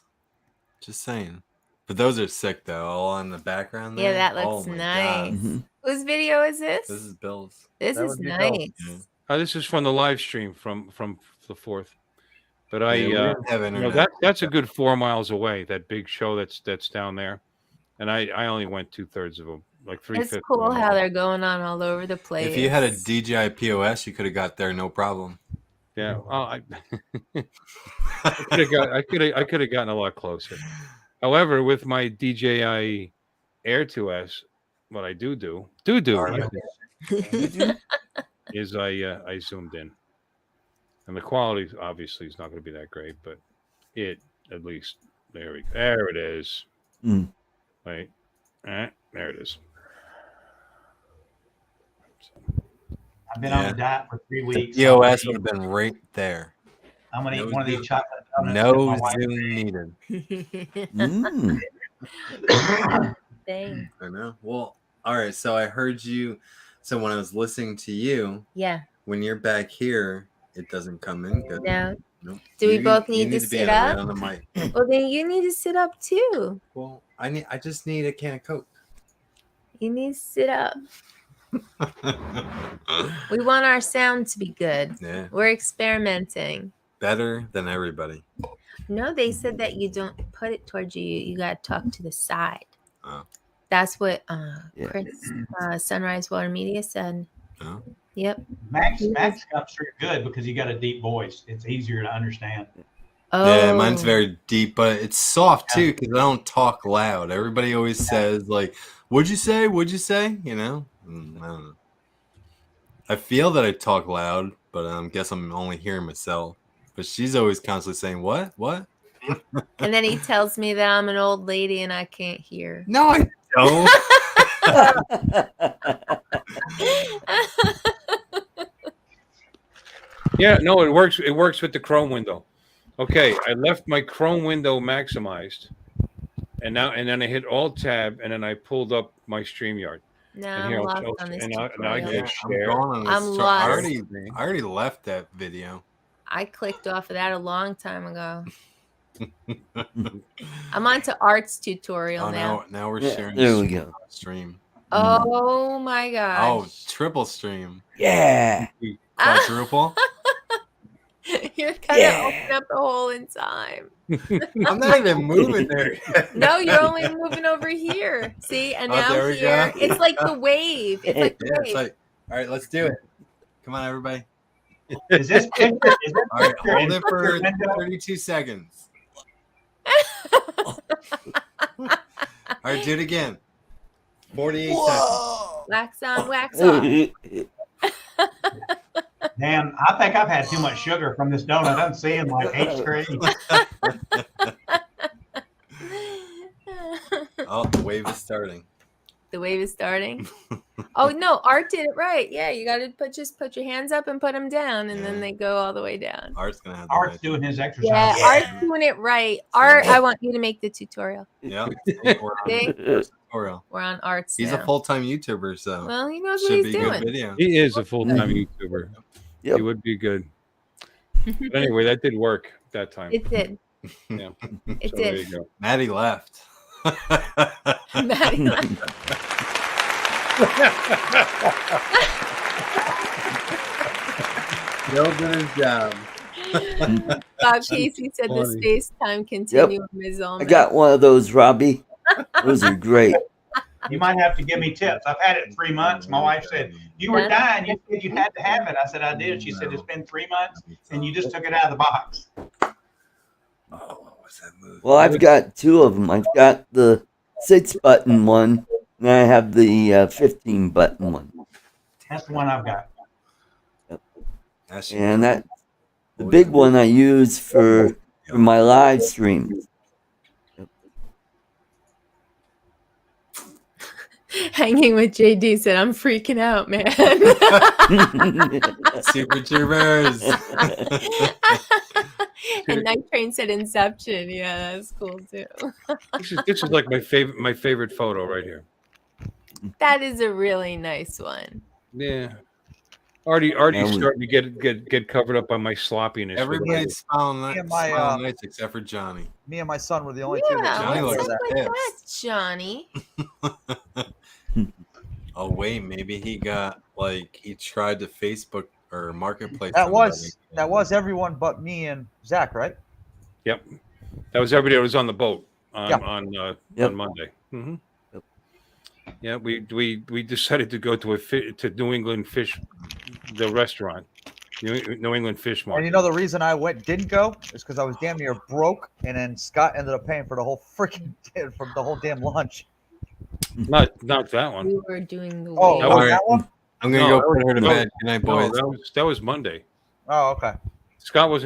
Just saying. But those are sick, though, all in the background there. Yeah, that looks nice. God. Whose video is this? This is Bill's. This That is would be nice. Yeah. This is from the live stream from the 4th. But Yeah, we don't have internet. that's a good 4 miles away. That big show that's down there, and I only went 2/3 of them, like 3/5. It's cool how they're going on all over the place. If you had a DJI POS, you could have got there no problem. Yeah, well, I could have gotten a lot closer. However, with my DJI Air 2S, what I do is I zoomed in, and the quality obviously is not going to be that great, but it at least there it is. Wait, there it is. I've been on a diet for 3 weeks. POS would have been right there. I'm gonna eat one of these chocolate donuts. No with my wife. Zoom needed. Dang. I know. Well, all right. So I heard you. So when I was listening to you, Yeah. when you're back here, it doesn't come in good. No. Nope. Do we You- both you need to be sit right up? on the mic. Well, then you need to sit up too. Well, I just need a can of Coke. You need to sit up. We want our sound to be good. Yeah, We're experimenting. better than everybody. No, they said that you don't put it towards you. You got to talk to the side. Oh. That's what Yeah. Chris, Sunrise Water Media said. Oh. Yep. Max comes through good because you got a deep voice. It's easier to understand. Oh. Yeah, mine's very deep, but it's soft too because I don't talk loud. Everybody always says like, "What'd you say? What'd you say?" You know, I don't know. I feel that I talk loud, but I guess I'm only hearing myself. But she's always constantly saying, "What? What?" And then he tells me that I'm an old lady and I can't hear. No, I don't. Yeah, no, it works. It works with the Chrome window. Okay, I left my Chrome window maximized, and then I hit Alt Tab, and then I pulled up my StreamYard. No, And I'm here, lost I'll- on this and I tutorial. click share. gone on this I'm chart. lost. I already left that video. I clicked off of that a long time ago. I'm on to arts tutorial Oh, now. now we're Yeah, sharing. there we go. Stream. Oh my Oh, gosh. triple stream. Yeah. Quadruple. You're gonna Yeah. open up the hole in time. I'm not even moving there yet. No, you're only moving over here. See, and Oh, now there we here, go. it's like the wave. It's like the Yeah, it's wave. like, all right, let's do it. Come on, everybody. Is this picture? Is this All right, picture hold in it for your window? 32 seconds. All right, do it again. 48 seconds. Whoa. Wax on, wax off. Damn, I think I've had too much sugar from this donut. I'm seeing like 8th grade. Oh, the wave is starting. The wave is starting. Oh no, Art did it right. Yeah, you got to put your hands up and put them down, and then Yeah. they go all the way down. Art's gonna have the Art's right- doing his exercise. Yeah, Art's doing it right. Art, I want you to make the tutorial. Yep. We're on See? tutorial. We're on Arts He's now. a full-time YouTuber, so Well, he knows what should he's be a good doing. video. He is a full-time YouTuber. Yep. He would be good. But anyway, that did work that time. It did. Yeah. It So there did. you go. Maddie left. Maddie Bill did his job. Bob Casey said the funny. space-time continuum is all I got one of those, Robbie. Those are great. You might have to give me tips. I've had it 3 months. My wife said, "You were dying. You said you had to have it." I said, "I did." She said, "It's been 3 months, and you just took it out of the box." Oh, what's that movie? Well, I've got two of them. I've got the 6-button one, and I have the 15-button one. That's the one I've got. That's And that the big one I use for my live streams. Hanging with JD said, I'm freaking out, man. Super Troopers. And Night Train said Inception. Yeah, that's cool too. This is like my favorite photo right here. That is a really nice one. Yeah. Artie's starting to get covered up by my sloppiness. Everybody's smiling Me and my, nice except for Johnny. Me and my son were the only two that Johnny what's looks up like with this. that, Johnny? Oh wait, maybe he got he tried to Facebook or marketplace. That was everyone but me and Zach, right? Yep, that was everybody that was on the boat on Monday. Mm-hmm. Yep. Yeah, we decided to go to New England Fish, the restaurant, New England Fish And Market. you know the reason I didn't go is because I was damn near broke, and then Scott ended up paying for the whole for the whole damn lunch. Not that one. We were doing the Oh, wave. All right. that one? I'm gonna go put her to bed. Good night, boys. No, that was Monday. Oh, okay. Scott's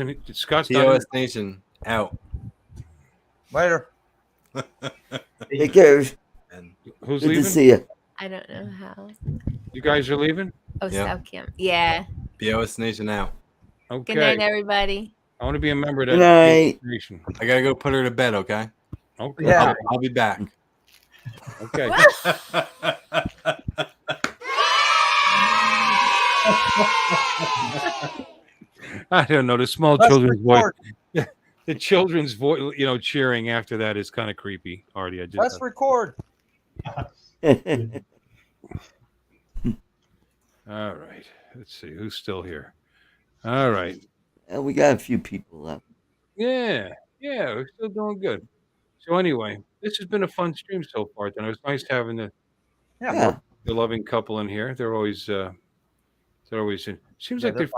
not. TOS Nation out. Later. Take care. And Who's Good leaving? to see you. I don't know how. You guys are leaving? Oh, Yeah. South Camp. Yeah. POS Nation out. Okay. Good night, everybody. I want to be a member of Good that night. nation. I gotta go put her to bed. Okay. Okay. Yeah. I'll be back. Okay. I don't know. The small Let's children's voice. record. The children's voice, cheering after that is kind of creepy, Artie. Let's record. All right. Let's see who's still here. All right. We got a few people left. Yeah. We're still doing good. So anyway, this has been a fun stream so far. And it was nice having the Yeah. loving couple in here. They're always in. Seems Yeah, like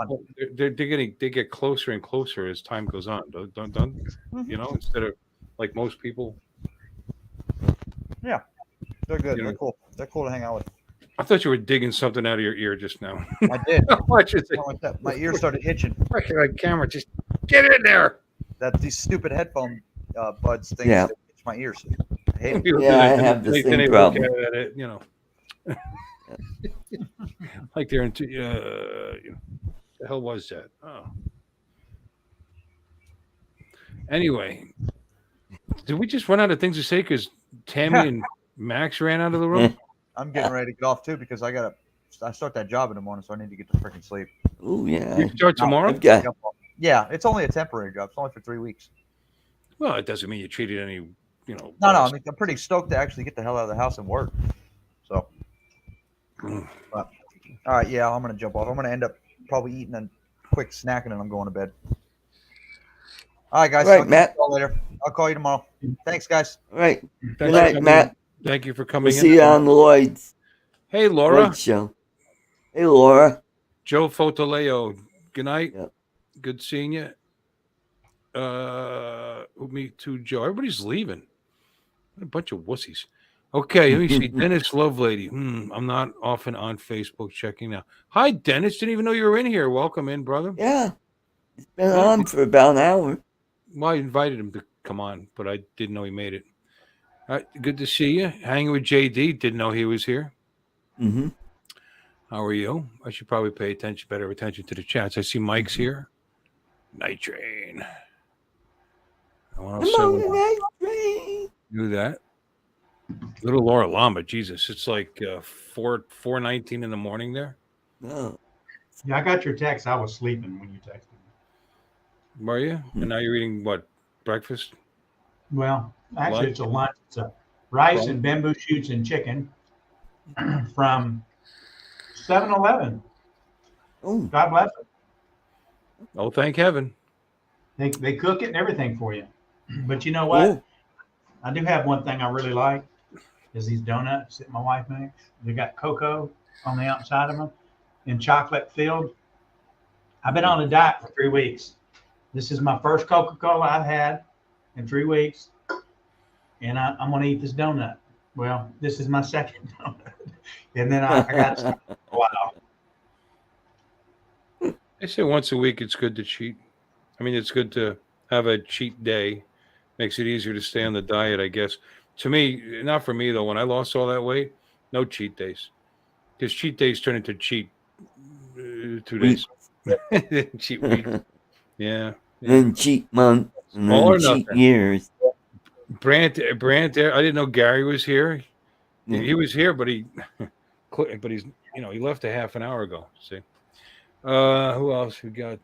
they're they get closer and closer as time goes on. Don't instead of like most people. Yeah, they're good. You know. They're cool. They're cool to hang out with. I thought you were digging something out of your ear just now. I did. Watch it. My ear started itching. Like camera, just get in there. These stupid headphone buds things Yeah. that itch my ears. I hate 'em. Yeah, I have the Then same they look problem. at it, like they're into. The hell was that? Oh. Anyway, did we just run out of things to say because Tammy and Max ran out of the room? I'm getting ready to get off too because I start that job in the morning, so I need to get to freaking sleep. Oh yeah. You start tomorrow? I've got Yeah, it's only a temporary job. It's only for 3 weeks. Well, it doesn't mean you treated any, No, I mean, I'm pretty stoked to actually get the hell out of the house and work. So, but, all right, yeah, I'm gonna jump off. I'm gonna end up probably eating a quick snack and then I'm going to bed. All right, guys. All right, I'll Matt. call you later. I'll call you tomorrow. Thanks, guys. all right. Thanks Good for night, coming Matt. in. Thank you for coming We'll in. see you on Lloyd's Hey, Laura. Lloyd show. Hey, Laura. Joe Fotoleo. Good night. Yep. Good seeing you. Me too, Joe. Everybody's leaving. What a bunch of wussies. Okay, let me see. Dennis Lovelady. I'm not often on Facebook checking now. Hi, Dennis. Didn't even know you were in here. Welcome in, brother. Yeah. It's been on for about an hour. Well, I invited him to come on, but I didn't know he made it. All right, good to see you. Hanging with JD. Didn't know he was here. Mm-hmm. How are you? I should probably pay better attention to the chats. I see Mike's here. Night Train. I'm on the night train. Do that. Little Laura Lama, Jesus, it's like 4:19 in the morning there. No. Yeah, I got your text. I was sleeping when you texted me. Were you? And now you're eating what? Breakfast? Well, actually, Lunch? it's a lunch. It's a rice and bamboo shoots and chicken from 7-Eleven. Oh. God bless it. Oh, thank heaven. They cook it and everything for you. But you know what? Oh. I do have one thing I really like is these donuts that my wife makes. They got cocoa on the outside of them and chocolate filled. I've been on a diet for 3 weeks. This is my first Coca-Cola I've had in 3 weeks. And I'm going to eat this donut. Well, this is my second donut. And then I got some for a while. They say once a week it's good to cheat. I mean, it's good to have a cheat day. Makes it easier to stay on the diet, I guess. To me, not for me though. When I lost all that weight, No cheat days. Because cheat days turn into cheat 2 days. Cheat week. Yeah. Then cheat months and All or then cheat nothing. years. Brandt there. I didn't know Gary was here. Yeah. He was here, but he's he left a half an hour ago. See. Who else we got?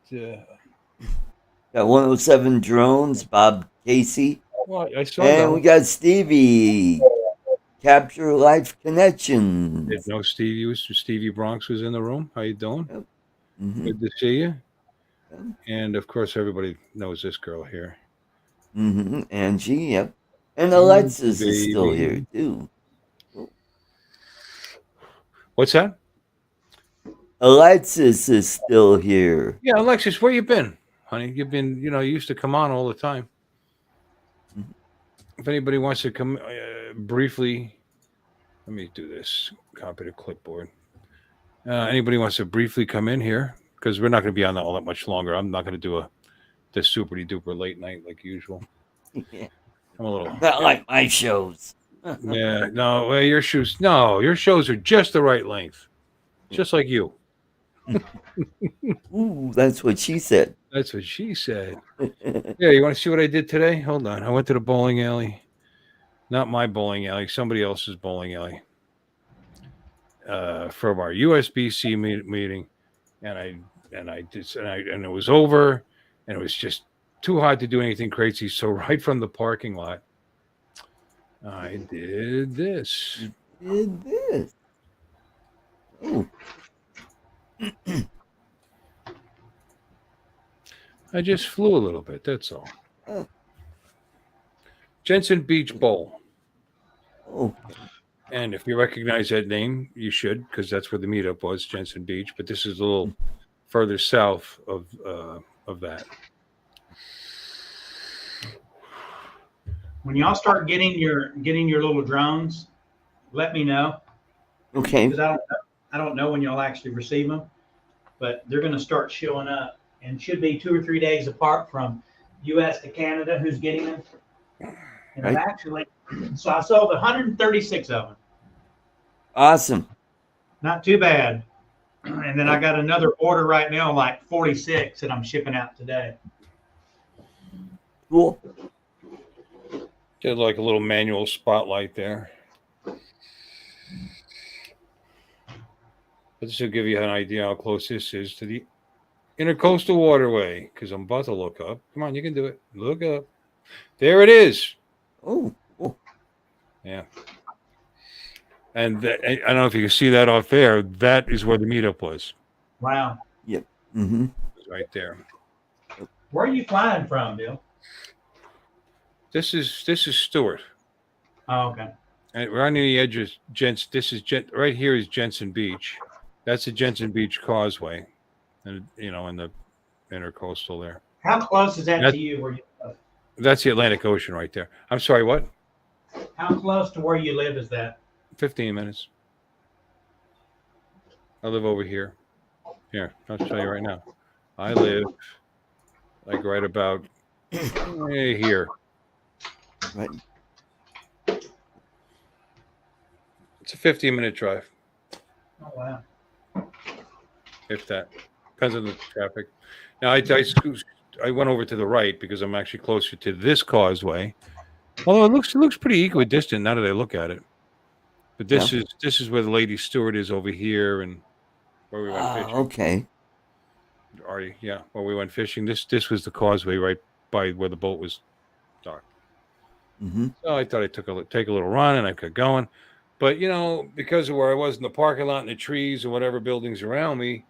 Got 107 drones, Bob Casey. Well, I saw And that. we got Stevie. Capture Life Connections. Didn't know Stevie Bronx was in the room. How you doing? Yep. Mm-hmm. Good to see you. Yep. And of course, everybody knows this girl here. Mm-hmm. Angie, yep. And Alexis is still here too. What's that? Alexis is still here. Yeah, Alexis, where you been, honey? You've been, you used to come on all the time. Mm-hmm. If anybody wants to come briefly, let me do this. Copy the clipboard. Anybody wants to briefly come in here? Because we're not going to be on all that much longer. I'm not going to do this super duper late night like usual. Yeah. I'm a little not like my shows. Yeah, no, well, your shows are just the right length, just like you. Ooh, that's what she said. That's what she said. Yeah, you want to see what I did today? Hold on. I went to the bowling alley. Not my bowling alley, somebody else's bowling alley. For our USBC meeting, and it was over, and it was just too hot to do anything crazy. So right from the parking lot, I did this. You did this. Oh. I just flew a little bit. That's all. Jensen Beach Bowl. Oh. And if you recognize that name, you should, because that's where the meetup was, Jensen Beach. But this is a little further south of that. When y'all start getting your little drones, let me know. Okay. Because I don't know when y'all actually receive them, but they're going to start showing up, and should be 2 or 3 days apart from U.S. to Canada. Who's getting them? And Right. so I sold 136 of them. Awesome. Not too bad. And then I got another order right now, like 46, that I'm shipping out today. Cool. Did like a little manual spotlight there. But this will give you an idea how close this is to the Intercoastal Waterway, because I'm about to look up. Come on, you can do it. Look up. There it is. Oh. Yeah. And I don't know if you can see that off there. That is where the meetup was. Wow. Yep. Mm-hmm. Right there. Where are you flying from, Bill? This is Stewart. Oh, okay. And we're on the edge of right here is Jensen Beach. That's the Jensen Beach Causeway, and in the Intercoastal there. How close is that to you? Where you live? That's the Atlantic Ocean right there. I'm sorry, what? How close to where you live is that? 15 minutes. I live over here. Here, I'll tell you right now. I live like right about here. Right. It's a 15-minute drive. Oh, wow. If that. Depends on the traffic. Now, I went over to the right because I'm actually closer to this causeway. Although it looks pretty equidistant now that I look at it. But this is where the Lady Stewart is over here, and where we went fishing. Okay. Where we went fishing. This was the causeway right by where the boat was docked. Mm-hmm. So I thought I'd take a little run, and I kept going. But because of where I was in the parking lot and the trees and whatever buildings around me,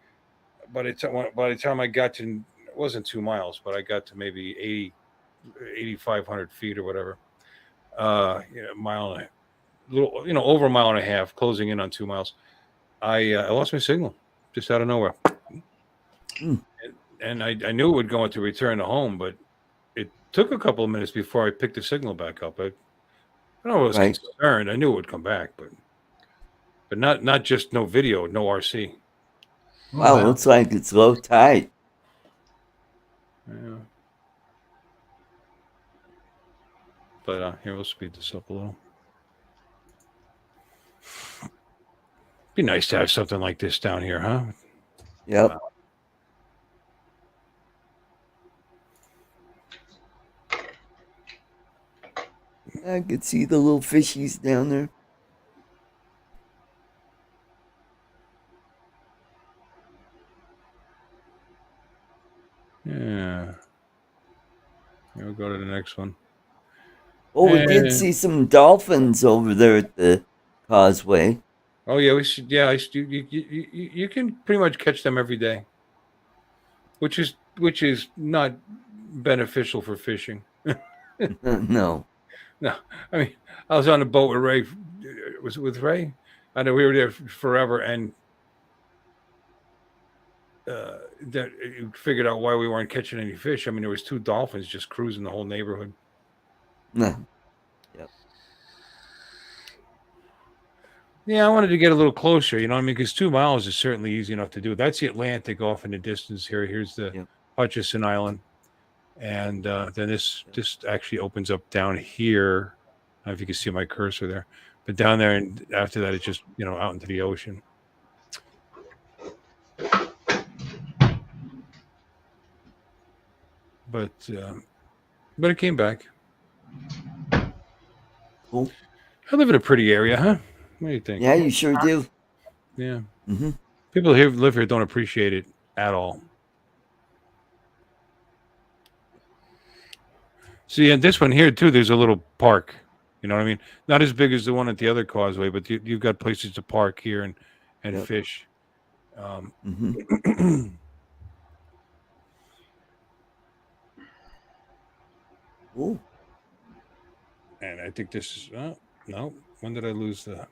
by the time I got to, it wasn't 2 miles, but I got to maybe 8,500 feet or whatever. Mile and a little, over a mile and a half, closing in on 2 miles. I lost my signal just out of nowhere. And I knew it would go into return to home, but it took a couple of minutes before I picked the signal back up. I was concerned. I knew it would come back, but not just no video, no RC. Wow, looks like it's low tide. Yeah. But here, we'll speed this up a little. Be nice to have something like this down here, huh? Yep. Wow. I could see the little fishies down there. Yeah. We'll go to the next one. Oh, we did And- see some dolphins over there at the causeway. Oh yeah, we should. Yeah, you can pretty much catch them every day, which is not beneficial for fishing. No. No, I mean, I was on a boat with Ray. Was it with Ray? I know we were there forever, and that figured out why we weren't catching any fish. I mean, there was 2 dolphins just cruising the whole neighborhood. No. Yeah, I wanted to get a little closer, you know what I mean? Because 2 miles is certainly easy enough to do. That's the Atlantic off in the distance here. Here's the Yep. Hutchison Island. And then this actually opens up down here. I don't know if you can see my cursor there. But down there, and after that, it's just, out into the ocean. But it came back. Cool. I live in a pretty area, huh? What do you think? Yeah, you sure do. Yeah. Mm-hmm. People who live here don't appreciate it at all. See, and this one here too, there's a little park. You know what I mean? Not as big as the one at the other causeway, but you've got places to park here and Yep. fish. Mm-hmm. Cool. And I think this is no. When did I lose the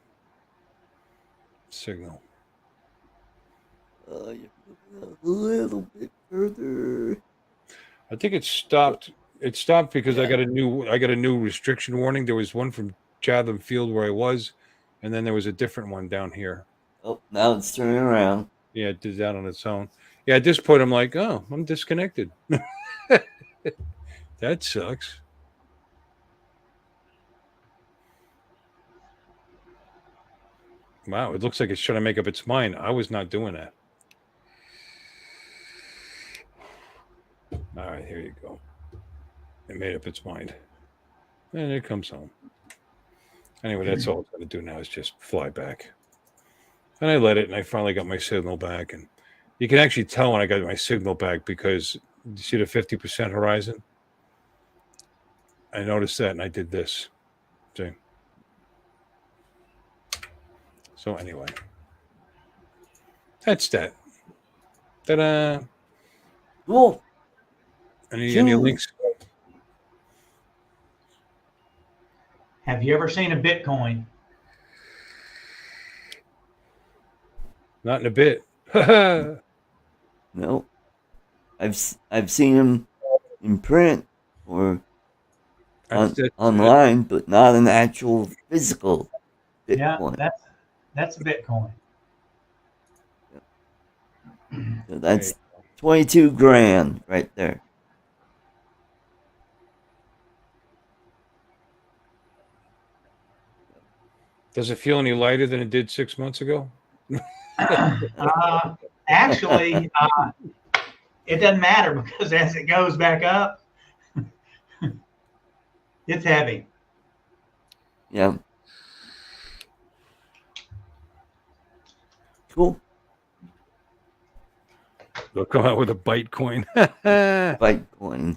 signal? You're moving a little bit further. I think it stopped. It stopped because I got a new restriction warning. There was one from Chatham Field where I was, and then there was a different one down here. Oh, now it's turning around. Yeah, it did that on its own. Yeah, at this point I'm like, oh, I'm disconnected. That sucks. Wow, it looks like it's trying to make up its mind. I was not doing that. All right, here you go. It made up its mind. And it comes home. Anyway, that's all it's going to do now is just fly back. And I let it, and I finally got my signal back. And you can actually tell when I got my signal back because you see the 50% horizon? I noticed that, and I did this. See? So anyway, that's that. Ta-da! Cool. Any Cool. links? Have you ever seen a Bitcoin? Not in a bit. No. I've seen them in print or online, but not an actual physical Bitcoin. Yeah, that's a Bitcoin. So that's 22 grand right there. Does it feel any lighter than it did 6 months ago? Actually, it doesn't matter because as it goes back up, it's heavy. Yeah. Cool. They'll come out with a Bytecoin. Bytecoin.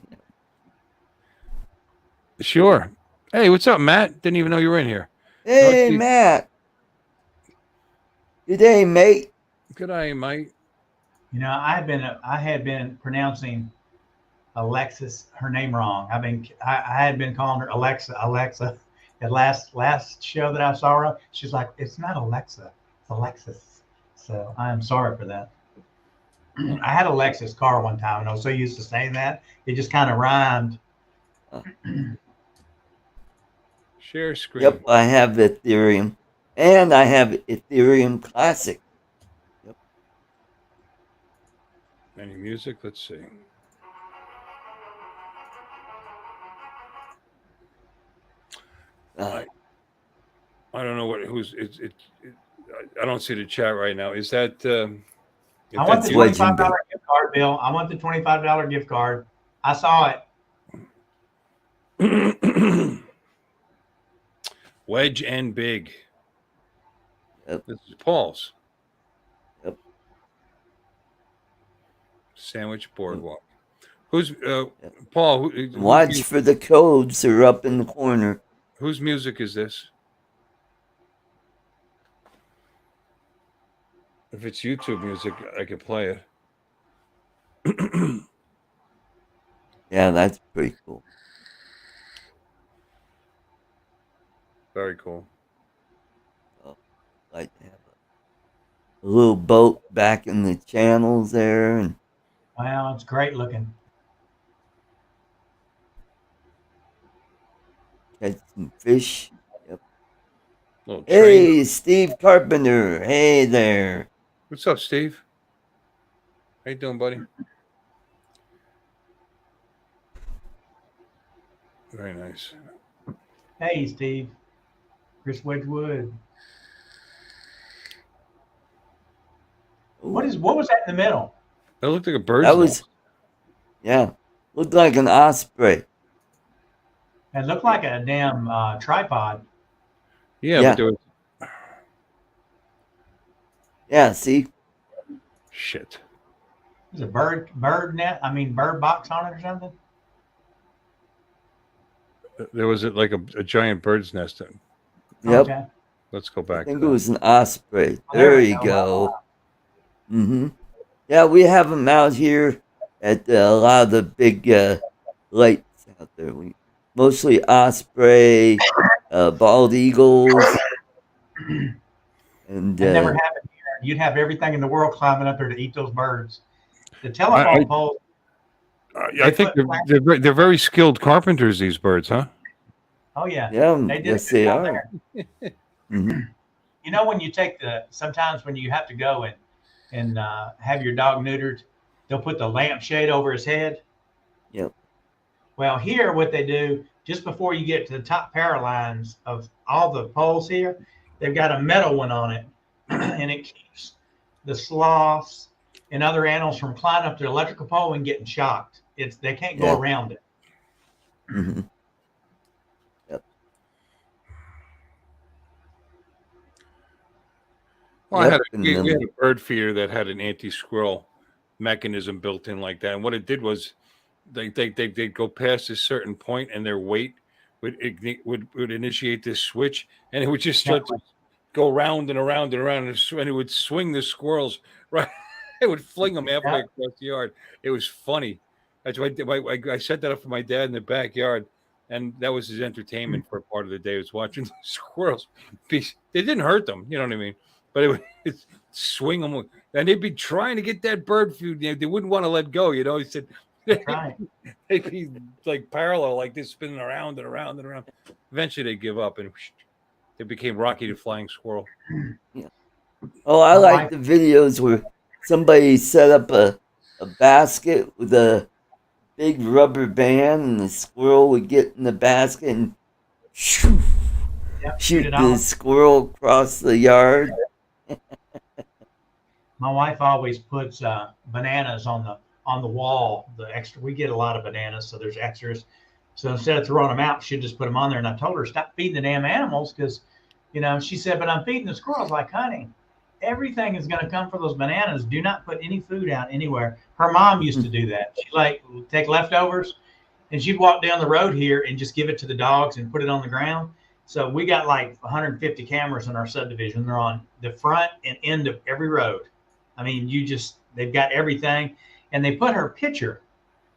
Sure. Hey, what's up, Matt? Didn't even know you were in here. Hey, Matt. Good day, mate. Good day, mate. You know, I had been pronouncing Alexis her name wrong. I had been calling her Alexa. At last show that I saw her, she's like, it's not Alexa, it's Alexis. So I am sorry for that. I had a Lexus car one time, and I was so used to saying that it just kind of rhymed. Share screen. Yep, I have Ethereum. And I have Ethereum Classic. Yep. Any music? Let's see. I don't know who's I don't see the chat right now. Is that? I want the Wedging $25 gift card, Bill. I want the $25 gift card. I saw it. Wedge and Big. Yep. This is Paul's. Yep. Sandwich Boardwalk. Who's Paul? Watch for the codes. They're up in the corner. Whose music is this? If it's YouTube music, I could play it. Yeah, that's pretty cool. Very cool. Like to have a little boat back in the channels there, and Wow, it's great looking. catch some fish. Yep. Little Hey, train. Steve Carpenter. Hey there. What's up, Steve? How you doing, buddy? Very nice. Hey, Steve. Chris Wedgwood. What was that in the middle? That looked like a bird's That was, nest. yeah, looked like an osprey. It looked like a damn tripod. Yeah, Yeah. but there was Yeah, see, shit. There's a bird box on it or something. There was like a giant bird's nest. yep. Okay. Let's go I back. think to it that. was an osprey. Oh, there There we you go. go. Mm-hmm. Yeah, we have them out here at a lot of the big lakes out there. We mostly osprey, bald eagles, and That never happened here. You'd have everything in the world climbing up there to eat those birds. The telephone poles. I think they're very skilled carpenters. These birds, huh? Oh yeah. yeah, They did yes a good they job are. there. Mhm. You know, when you take sometimes when you have to go and have your dog neutered, they'll put the lampshade over his head. Yep. Well, here what they do just before you get to the top power lines of all the poles here, they've got a metal one on it, and it keeps the sloths and other animals from climbing up the electrical pole and getting shocked. They can't go Yeah. around it. Mhm. Well, Yep, we and had a bird feeder that had an anti-squirrel mechanism built in like that. And what it did was they'd go past a certain point and their weight would initiate this switch, and it would just start to go round and around and around, and it would swing the squirrels right. It would fling them halfway across the yard. It was funny. That's why I set that up for my dad in the backyard, and that was his entertainment for a part of the day. Was watching the squirrels. They didn't hurt them, you know what I mean? But it would swing them, and they'd be trying to get that bird food. They wouldn't want to let go. You know, he said Right. they'd be like parallel, like this, spinning around and around and around. Eventually, they give up, and they became Rocky the Flying Squirrel. Yeah. Oh, I like the videos where somebody set up a basket with a big rubber band, and the squirrel would get in the basket and shoot the squirrel across the yard. My wife always puts bananas on the wall. We get a lot of bananas, so there's extras. So instead of throwing them out, she'd just put them on there. And I told her, stop feeding the damn animals, because, she said, but I'm feeding the squirrels. Like, honey, everything is going to come for those bananas. Do not put any food out anywhere. Her mom used to do that. She'd take leftovers, and she'd walk down the road here and just give it to the dogs and put it on the ground. So we got like 150 cameras in our subdivision. They're on the front and end of every road. I mean, they've got everything, and they put her picture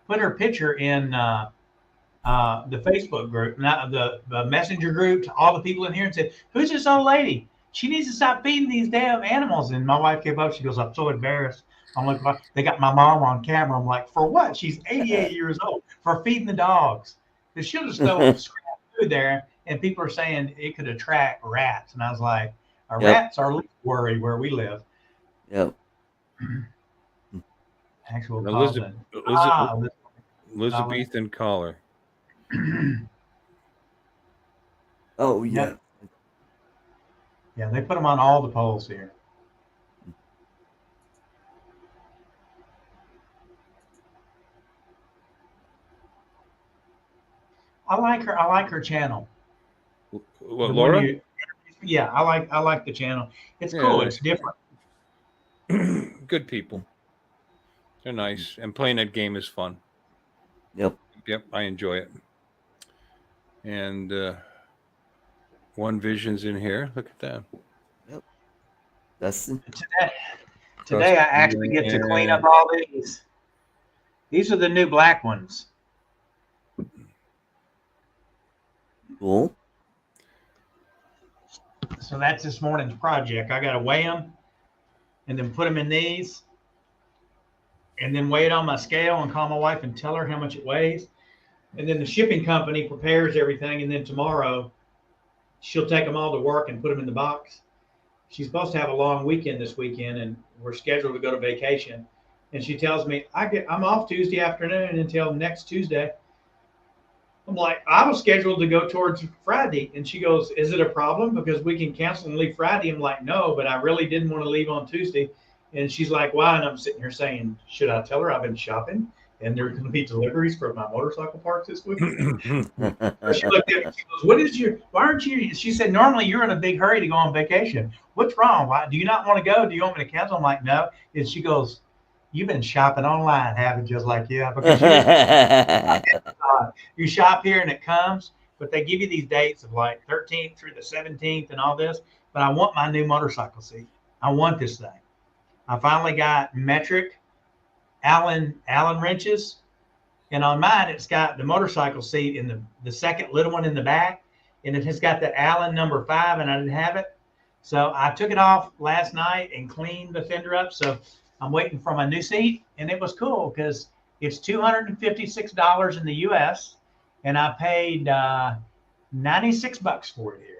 in the Facebook group, not the messenger group, to all the people in here, and said, "Who's this old lady? She needs to stop feeding these damn animals." And my wife came up. She goes, "I'm so embarrassed." I'm like, they got my mom on camera. I'm like, for what? She's 88 years old for feeding the dogs. Because she'll just throw scrap food there, and people are saying it could attract rats. And I was like, rats are least worried where we live. Yep. Actual Elizabethan collar. Oh yeah. Yeah, they put them on all the poles here. I like her. I like her channel. What, The one Laura? yeah, I like the channel. It's Yeah, cool. it It's different. Good people. They're nice, and playing that game is fun. Yep. Yep, I enjoy it. And One Vision's in here. Look at that. Yep. Dustin. Today I actually get to clean up all these. These are the new black ones. Cool. So that's this morning's project. I got to weigh them and then put them in these and then weigh it on my scale and call my wife and tell her how much it weighs. And then the shipping company prepares everything. And then tomorrow she'll take them all to work and put them in the box. She's supposed to have a long weekend this weekend and we're scheduled to go to vacation. And she tells me, I'm off Tuesday afternoon until next Tuesday. I'm like, I was scheduled to go towards Friday. And she goes, is it a problem? Because we can cancel and leave Friday. I'm like, no, but I really didn't want to leave on Tuesday. And she's like, why? And I'm sitting here saying, should I tell her I've been shopping and there's going to be deliveries for my motorcycle parts this week? She looked at me, she goes, why aren't you? She said, normally you're in a big hurry to go on vacation. What's wrong? Why, do you not want to go? Do you want me to cancel? I'm like, no. And she goes, you've been shopping online, haven't you? Just like, yeah, because you shop here and it comes, but they give you these dates of like 13th through the 17th and all this. But I want my new motorcycle seat. I want this thing. I finally got metric Allen wrenches, and on mine it's got the motorcycle seat in the second little one in the back, and it has got the Allen number 5, and I didn't have it, so I took it off last night and cleaned the fender up. So I'm waiting for my new seat, and it was cool because it's $256 in the U.S. and I paid $96 for it here.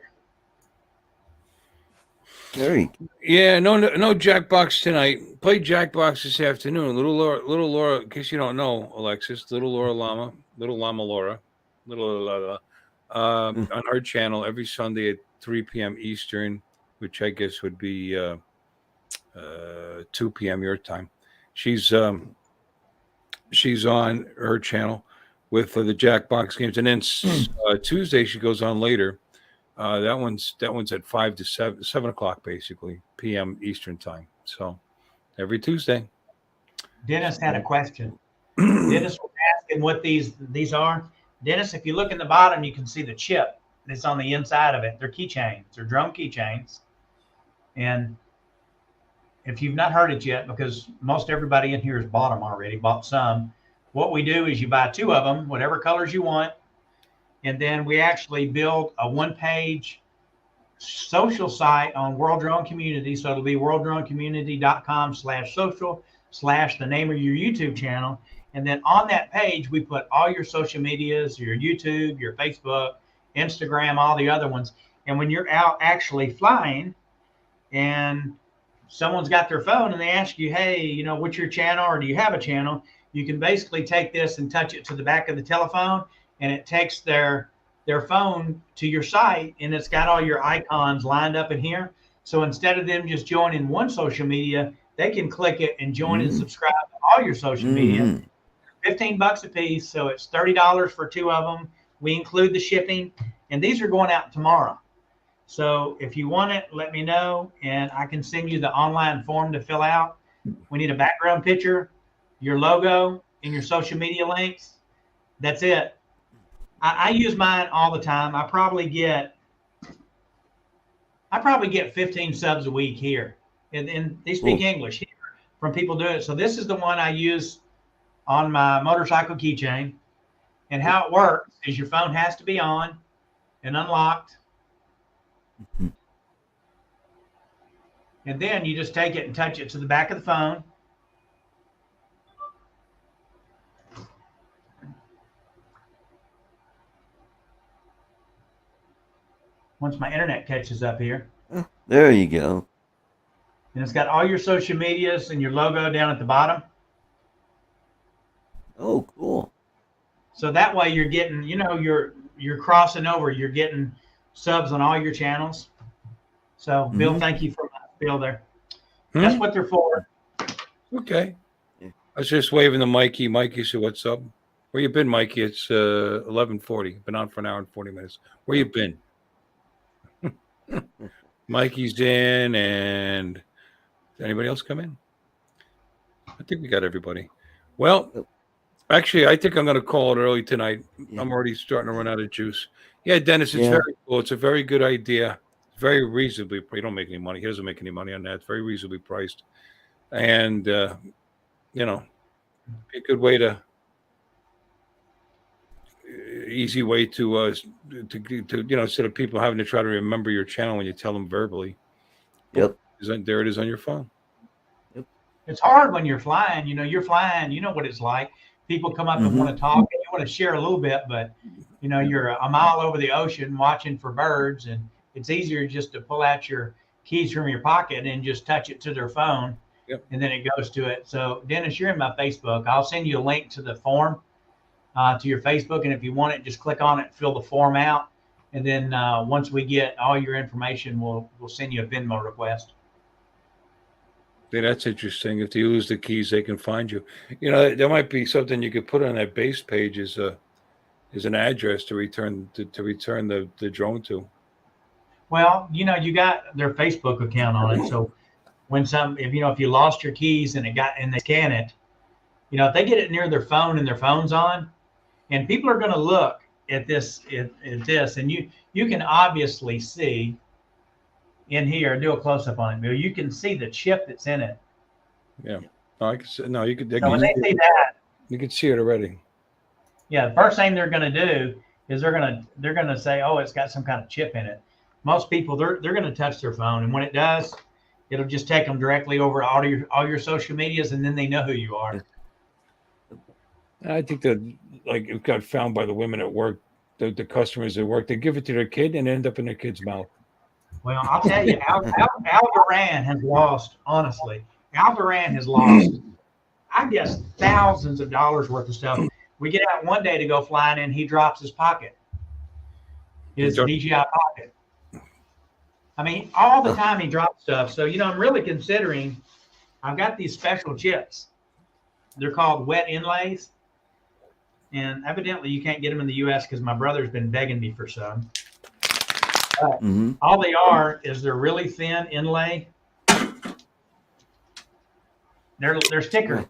Very. Yeah, no Jackbox tonight. Play Jackbox this afternoon. Little Laura, in case you don't know, Alexis, Little Llama Laura, on her channel every Sunday at 3 p.m. Eastern, which I guess would be 2 p.m. your time. She's on her channel with the Jackbox games, and then Tuesday she goes on later. That one's at 5 to 7 o'clock basically p.m. Eastern time. So every Tuesday. Dennis had a question. Dennis was asking what these are. Dennis, if you look in the bottom, you can see the chip that's on the inside of it. They're keychains. They're drone keychains. And if you've not heard it yet, because most everybody in here has bought them already, bought some, what we do is you buy 2 of them, whatever colors you want. And then we actually build a 1-page social site on World Drone Community. So it'll be worlddronecommunity.com/social/ the name of your YouTube channel. And then on that page, we put all your social medias, your YouTube, your Facebook, Instagram, all the other ones. And when you're out actually flying and someone's got their phone and they ask you, hey, what's your channel, or do you have a channel? You can basically take this and touch it to the back of the telephone, and it takes their phone to your site, and it's got all your icons lined up in here. So instead of them just joining one social media, they can click it and join and subscribe to all your social media. $15 a piece, so it's $30 for 2 of them. We include the shipping, and these are going out tomorrow. So if you want it, let me know, and I can send you the online form to fill out. We need a background picture, your logo, and your social media links. That's it. I use mine all the time. I probably get 15 subs a week here, and they speak English here from people doing it. So this is the one I use on my motorcycle keychain. And how it works is your phone has to be on and unlocked. And then you just take it and touch it to the back of the phone. Once my internet catches up here. There you go. And it's got all your social medias and your logo down at the bottom. Oh, cool. So that way you're getting, you're crossing over, you're getting subs on all your channels. So, Bill, thank you for my spiel there. That's what they're for. Okay. I was just waving to Mikey. Mikey said, "What's up? Where you been, Mikey? It's 11:40. Been on for an hour and 40 minutes. Where you been?" Mikey's in, and did anybody else come in? I think we got everybody. Well, actually, I think I'm going to call it early tonight. Yeah. I'm already starting to run out of juice. Yeah, Dennis, it's Yeah. very cool. It's a very good idea. Very reasonably. You don't make any money. He doesn't make any money on that. It's very reasonably priced, and you know, a good way to. Easy way to instead of people having to try to remember your channel when you tell them verbally. Yep. There it is on your phone. It's hard when you're flying. You're flying. You know what it's like. People come up and want to talk, and you want to share a little bit, but you're a mile over the ocean watching for birds, and it's easier just to pull out your keys from your pocket and just touch it to their phone, and then it goes to it. So, Dennis, you're in my Facebook. I'll send you a link to the form. To your Facebook, and if you want it, just click on it, fill the form out, and then once we get all your information, we'll send you a Venmo request. Yeah, that's interesting. If you lose the keys, they can find you. There might be something you could put on that base page as an address to return the drone to. Well, you got their Facebook account on it, so if you lost your keys and they scan it, if they get it near their phone and their phone's on. And people are going to look at this, and you can obviously see in here. Do a close up on it, Bill. You can see the chip that's in it. Yeah. No, I can see. No, you could. So when they see that, you can see it already. Yeah. The first thing they're going to do is they're going to say, "Oh, it's got some kind of chip in it." Most people they're going to touch their phone, and when it does, it'll just take them directly over all your social medias, and then they know who you are. I think that it got found by the women at work, the customers at work. They give it to their kid and end up in their kid's mouth. Well, I'll tell you, Al Duran has lost. Honestly, Al Duran has lost, I guess, thousands of dollars worth of stuff. We get out one day to go flying, and he drops his pocket, his DJI pocket. I mean, all the time he drops stuff. So I'm really considering. I've got these special chips. They're called wet inlays. And evidently you can't get them in the U.S. because my brother's been begging me for some. All they are is they're really thin inlay. They're sticker,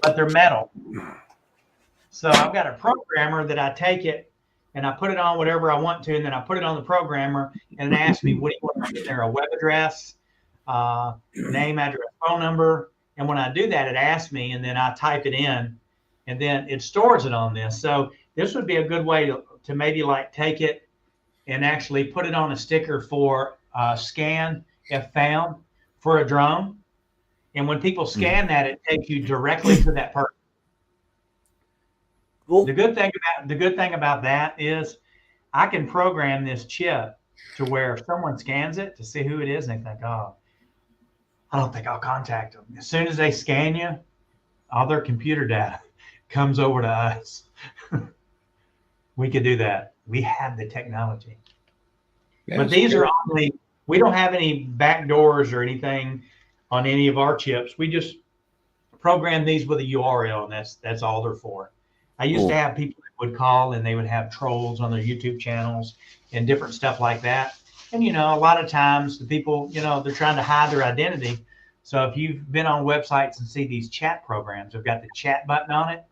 but they're metal. So I've got a programmer that I take it and I put it on whatever I want to, and then I put it on the programmer and it asks me, what do you want to put in there? A web address, name, address, phone number. And when I do that, it asks me, and then I type it in. And then it stores it on this. So this would be a good way to maybe take it and actually put it on a sticker for scan if found for a drone. And when people scan that, it takes you directly to that person. Cool. The good thing about that is I can program this chip to where if someone scans it to see who it is, and they think, oh, I don't think I'll contact them. As soon as they scan you, all their computer data comes over to us. We could do that. We have the technology. Yes, but these are only, we don't have any back doors or anything on any of our chips. We just program these with a URL, and that's all they're for. I used to have people that would call and they would have trolls on their YouTube channels and different stuff like that. And, a lot of times the people, they're trying to hide their identity. So if you've been on websites and see these chat programs, they've got the chat button on it.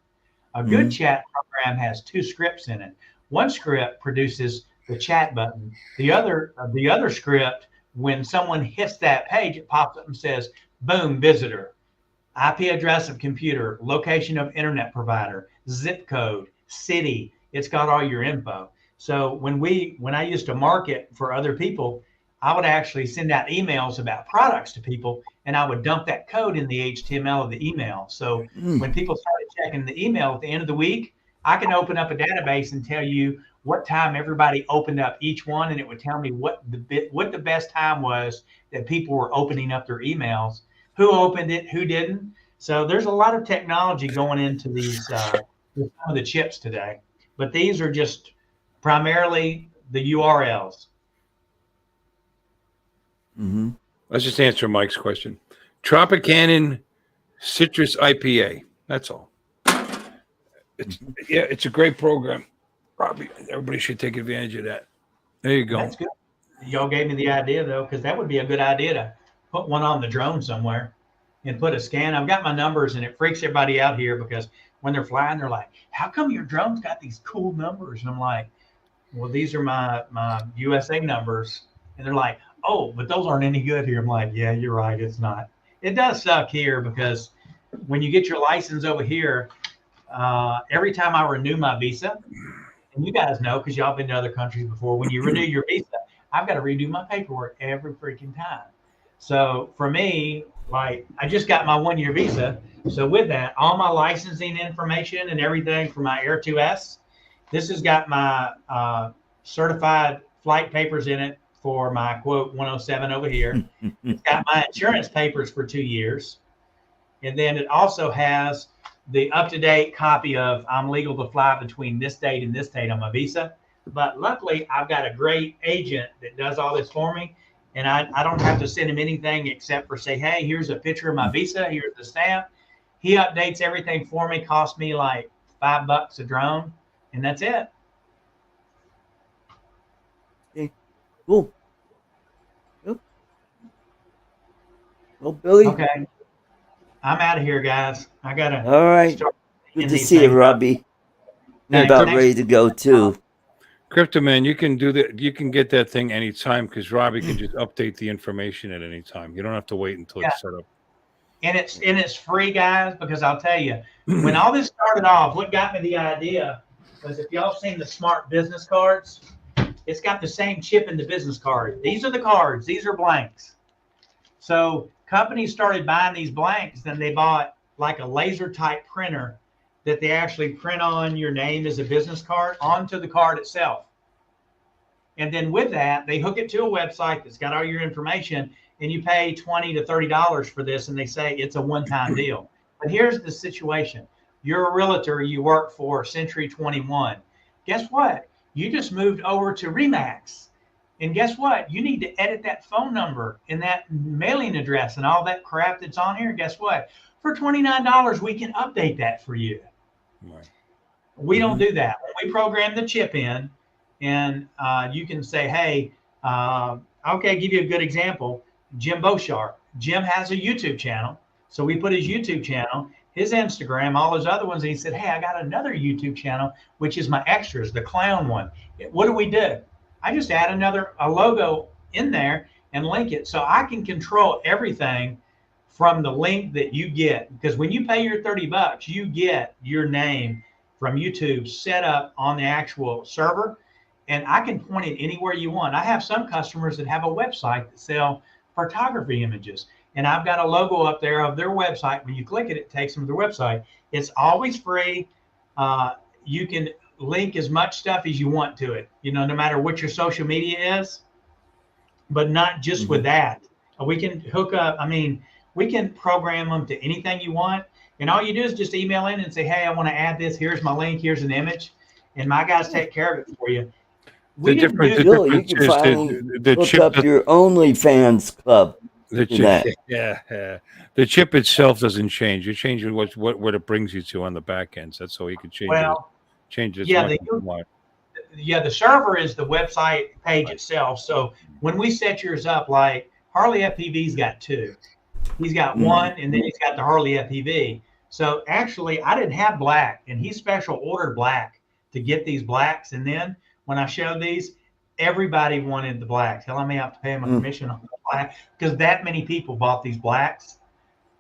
A good chat program has two scripts in it. One script produces the chat button. The other script, when someone hits that page, it pops up and says, boom, visitor, IP address of computer, location of internet provider, zip code, city. It's got all your info. So when I used to market for other people, I would actually send out emails about products to people, and I would dump that code in the HTML of the email. So when people started checking the email at the end of the week, I can open up a database and tell you what time everybody opened up each one, and it would tell me what the best time was that people were opening up their emails, who opened it, who didn't. So there's a lot of technology going into these some of the chips today, but these are just primarily the URLs. Mm-hmm. Let's just answer Mike's question. Tropicana Citrus IPA. That's all. It's a great program. Probably everybody should take advantage of that. There you go. That's good. Y'all gave me the idea though, because that would be a good idea to put one on the drone somewhere and put a scan. I've got my numbers, and it freaks everybody out here because when they're flying, they're like, "How come your drone's got these cool numbers?" And I'm like, "Well, these are my USA numbers," and they're like, "Oh, but those aren't any good here." I'm like, "Yeah, you're right. It's not. It does suck here because when you get your license over here, every time I renew my visa, and you guys know because y'all been to other countries before, when you renew your visa, I've got to redo my paperwork every freaking time. So for me, like I just got my 1-year visa. So with that, all my licensing information and everything for my Air 2S, this has got my certified flight papers in it for my quote 107 over here. It's got my insurance papers for 2 years. And then it also has the up-to-date copy of I'm legal to fly between this date and this date on my visa. But luckily, I've got a great agent that does all this for me. And I don't have to send him anything except for say, hey, here's a picture of my visa. Here's the stamp. He updates everything for me. Cost me like $5 a drone. And that's it. Okay. Cool. Yep. Well, Billy. Okay. I'm out of here, guys. I got to. All right. Good to see you, Robbie. I'm about ready to go, too. Crypto Man, you can do that. You can get that thing anytime because Robbie can just update the information at any time. You don't have to wait until it's set up. And it's free, guys, because I'll tell you, when all this started off, what got me the idea was if y'all seen the smart business cards, it's got the same chip in the business card. These are the cards. These are blanks. So companies started buying these blanks, then they bought like a laser type printer that they actually print on your name as a business card onto the card itself. And then with that, they hook it to a website that's got all your information, and you pay $20 to $30 for this, and they say it's a one-time deal. But here's the situation. You're a realtor, you work for Century 21. Guess what? You just moved over to Remax. And guess what? You need to edit that phone number and that mailing address and all that crap that's on here. Guess what? For $29, we can update that for you. Right. We don't do that. When we program the chip in, and you can say, hey, okay, give you a good example. Jim Boshart. Jim has a YouTube channel. So we put his YouTube channel, his Instagram, all his other ones. And he said, hey, I got another YouTube channel, which is my extras, the clown one. What do? I just add a logo in there and link it. So I can control everything from the link that you get. Because when you pay your $30, you get your name from YouTube set up on the actual server. And I can point it anywhere you want. I have some customers that have a website that sell photography images. And I've got a logo up there of their website. When you click it, it takes them to their website. It's always free. You can link as much stuff as you want to it, no matter what your social media is, but not just with that. We can hook up. We can program them to anything you want. And all you do is just email in and say, hey, I want to add this. Here's my link. Here's an image. And my guys take care of it for you. You can finally look up your OnlyFans club. The chip itself doesn't change. You're changing what it brings you to on the back end. So that's all you can change. Change it. The server is the website page itself. So when we set yours up, like Harley FPV's got 2. He's got 1, and then he's got the Harley FPV. So actually, I didn't have black, and he special ordered black to get these blacks. And then when I showed these, everybody wanted the blacks. Hell, I may have to pay him a commission on the black because that many people bought these blacks.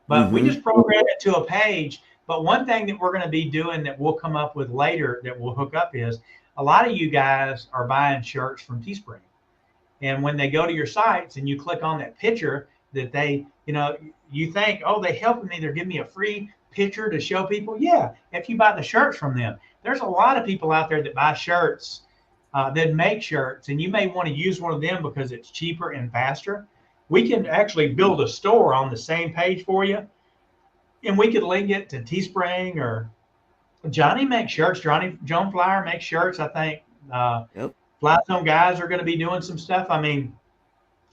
But we just programmed it to a page. But one thing that we're going to be doing that we'll come up with later that we'll hook up is a lot of you guys are buying shirts from Teespring. And when they go to your sites and you click on that picture that they, you think, oh, they're helping me. They're giving me a free picture to show people. Yeah, if you buy the shirts from them. There's a lot of people out there that buy shirts, that make shirts, and you may want to use one of them because it's cheaper and faster. We can actually build a store on the same page for you. And we could link it to Teespring or Johnny makes shirts. Joan Flyer makes shirts. I think Fly Zone guys are going to be doing some stuff.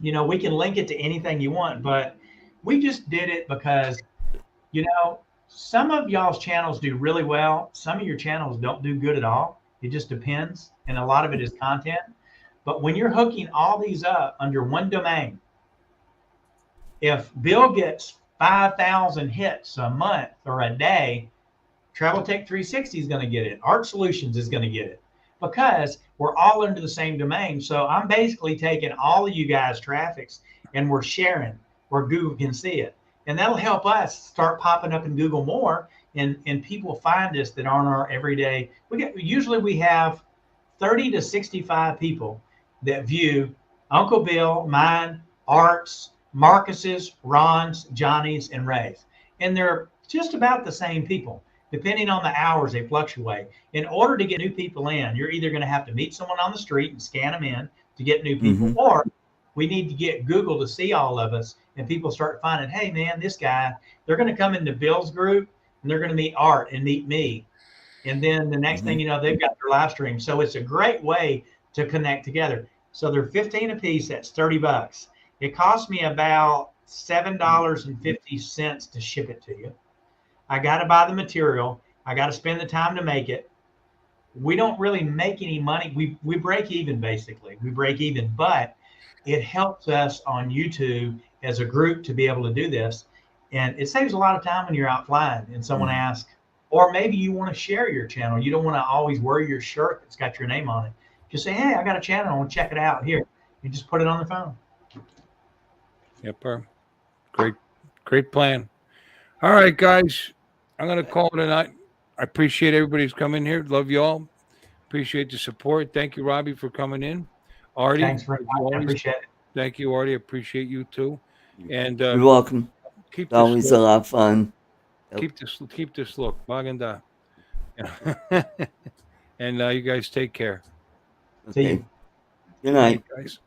we can link it to anything you want, but we just did it because, some of y'all's channels do really well. Some of your channels don't do good at all. It just depends. And a lot of it is content. But when you're hooking all these up under one domain, if Bill gets 5,000 hits a month or a day, Travel Tech 360 is going to get it. Art Solutions is going to get it because we're all under the same domain. So I'm basically taking all of you guys' traffics and we're sharing where Google can see it. And that'll help us start popping up in Google more, and people find us that aren't our everyday. Usually we have 30 to 65 people that view Uncle Bill, mine, Art's, Marcus's, Ron's, Johnny's, and Ray's. And they're just about the same people. Depending on the hours, they fluctuate. In order to get new people in, you're either going to have to meet someone on the street and scan them in to get new people, or we need to get Google to see all of us, and people start finding, hey, man, this guy, they're going to come into Bill's group, and they're going to meet Art and meet me. And then the next thing you know, they've got their live stream. So it's a great way to connect together. So they're 15 a piece. That's $30. It cost me about $7.50 to ship it to you. I got to buy the material. I got to spend the time to make it. We don't really make any money. We break even, basically. We break even, but it helps us on YouTube as a group to be able to do this. And it saves a lot of time when you're out flying and someone asks, or maybe you want to share your channel. You don't want to always wear your shirt that's got your name on it. Just say, hey, I got a channel. I want to check it out. Here. You just put it on the phone. Yep. Great plan. All right, guys. I'm going to call it a night. I appreciate everybody's coming here. Love you all. Appreciate the support. Thank you, Robbie, for coming in. Artie, thanks for inviting. I appreciate it. Thank you, Artie. Appreciate you too. And you're welcome. It's always a lot of fun. Keep this look. Baganda. And you guys take care. Okay. Good night, guys.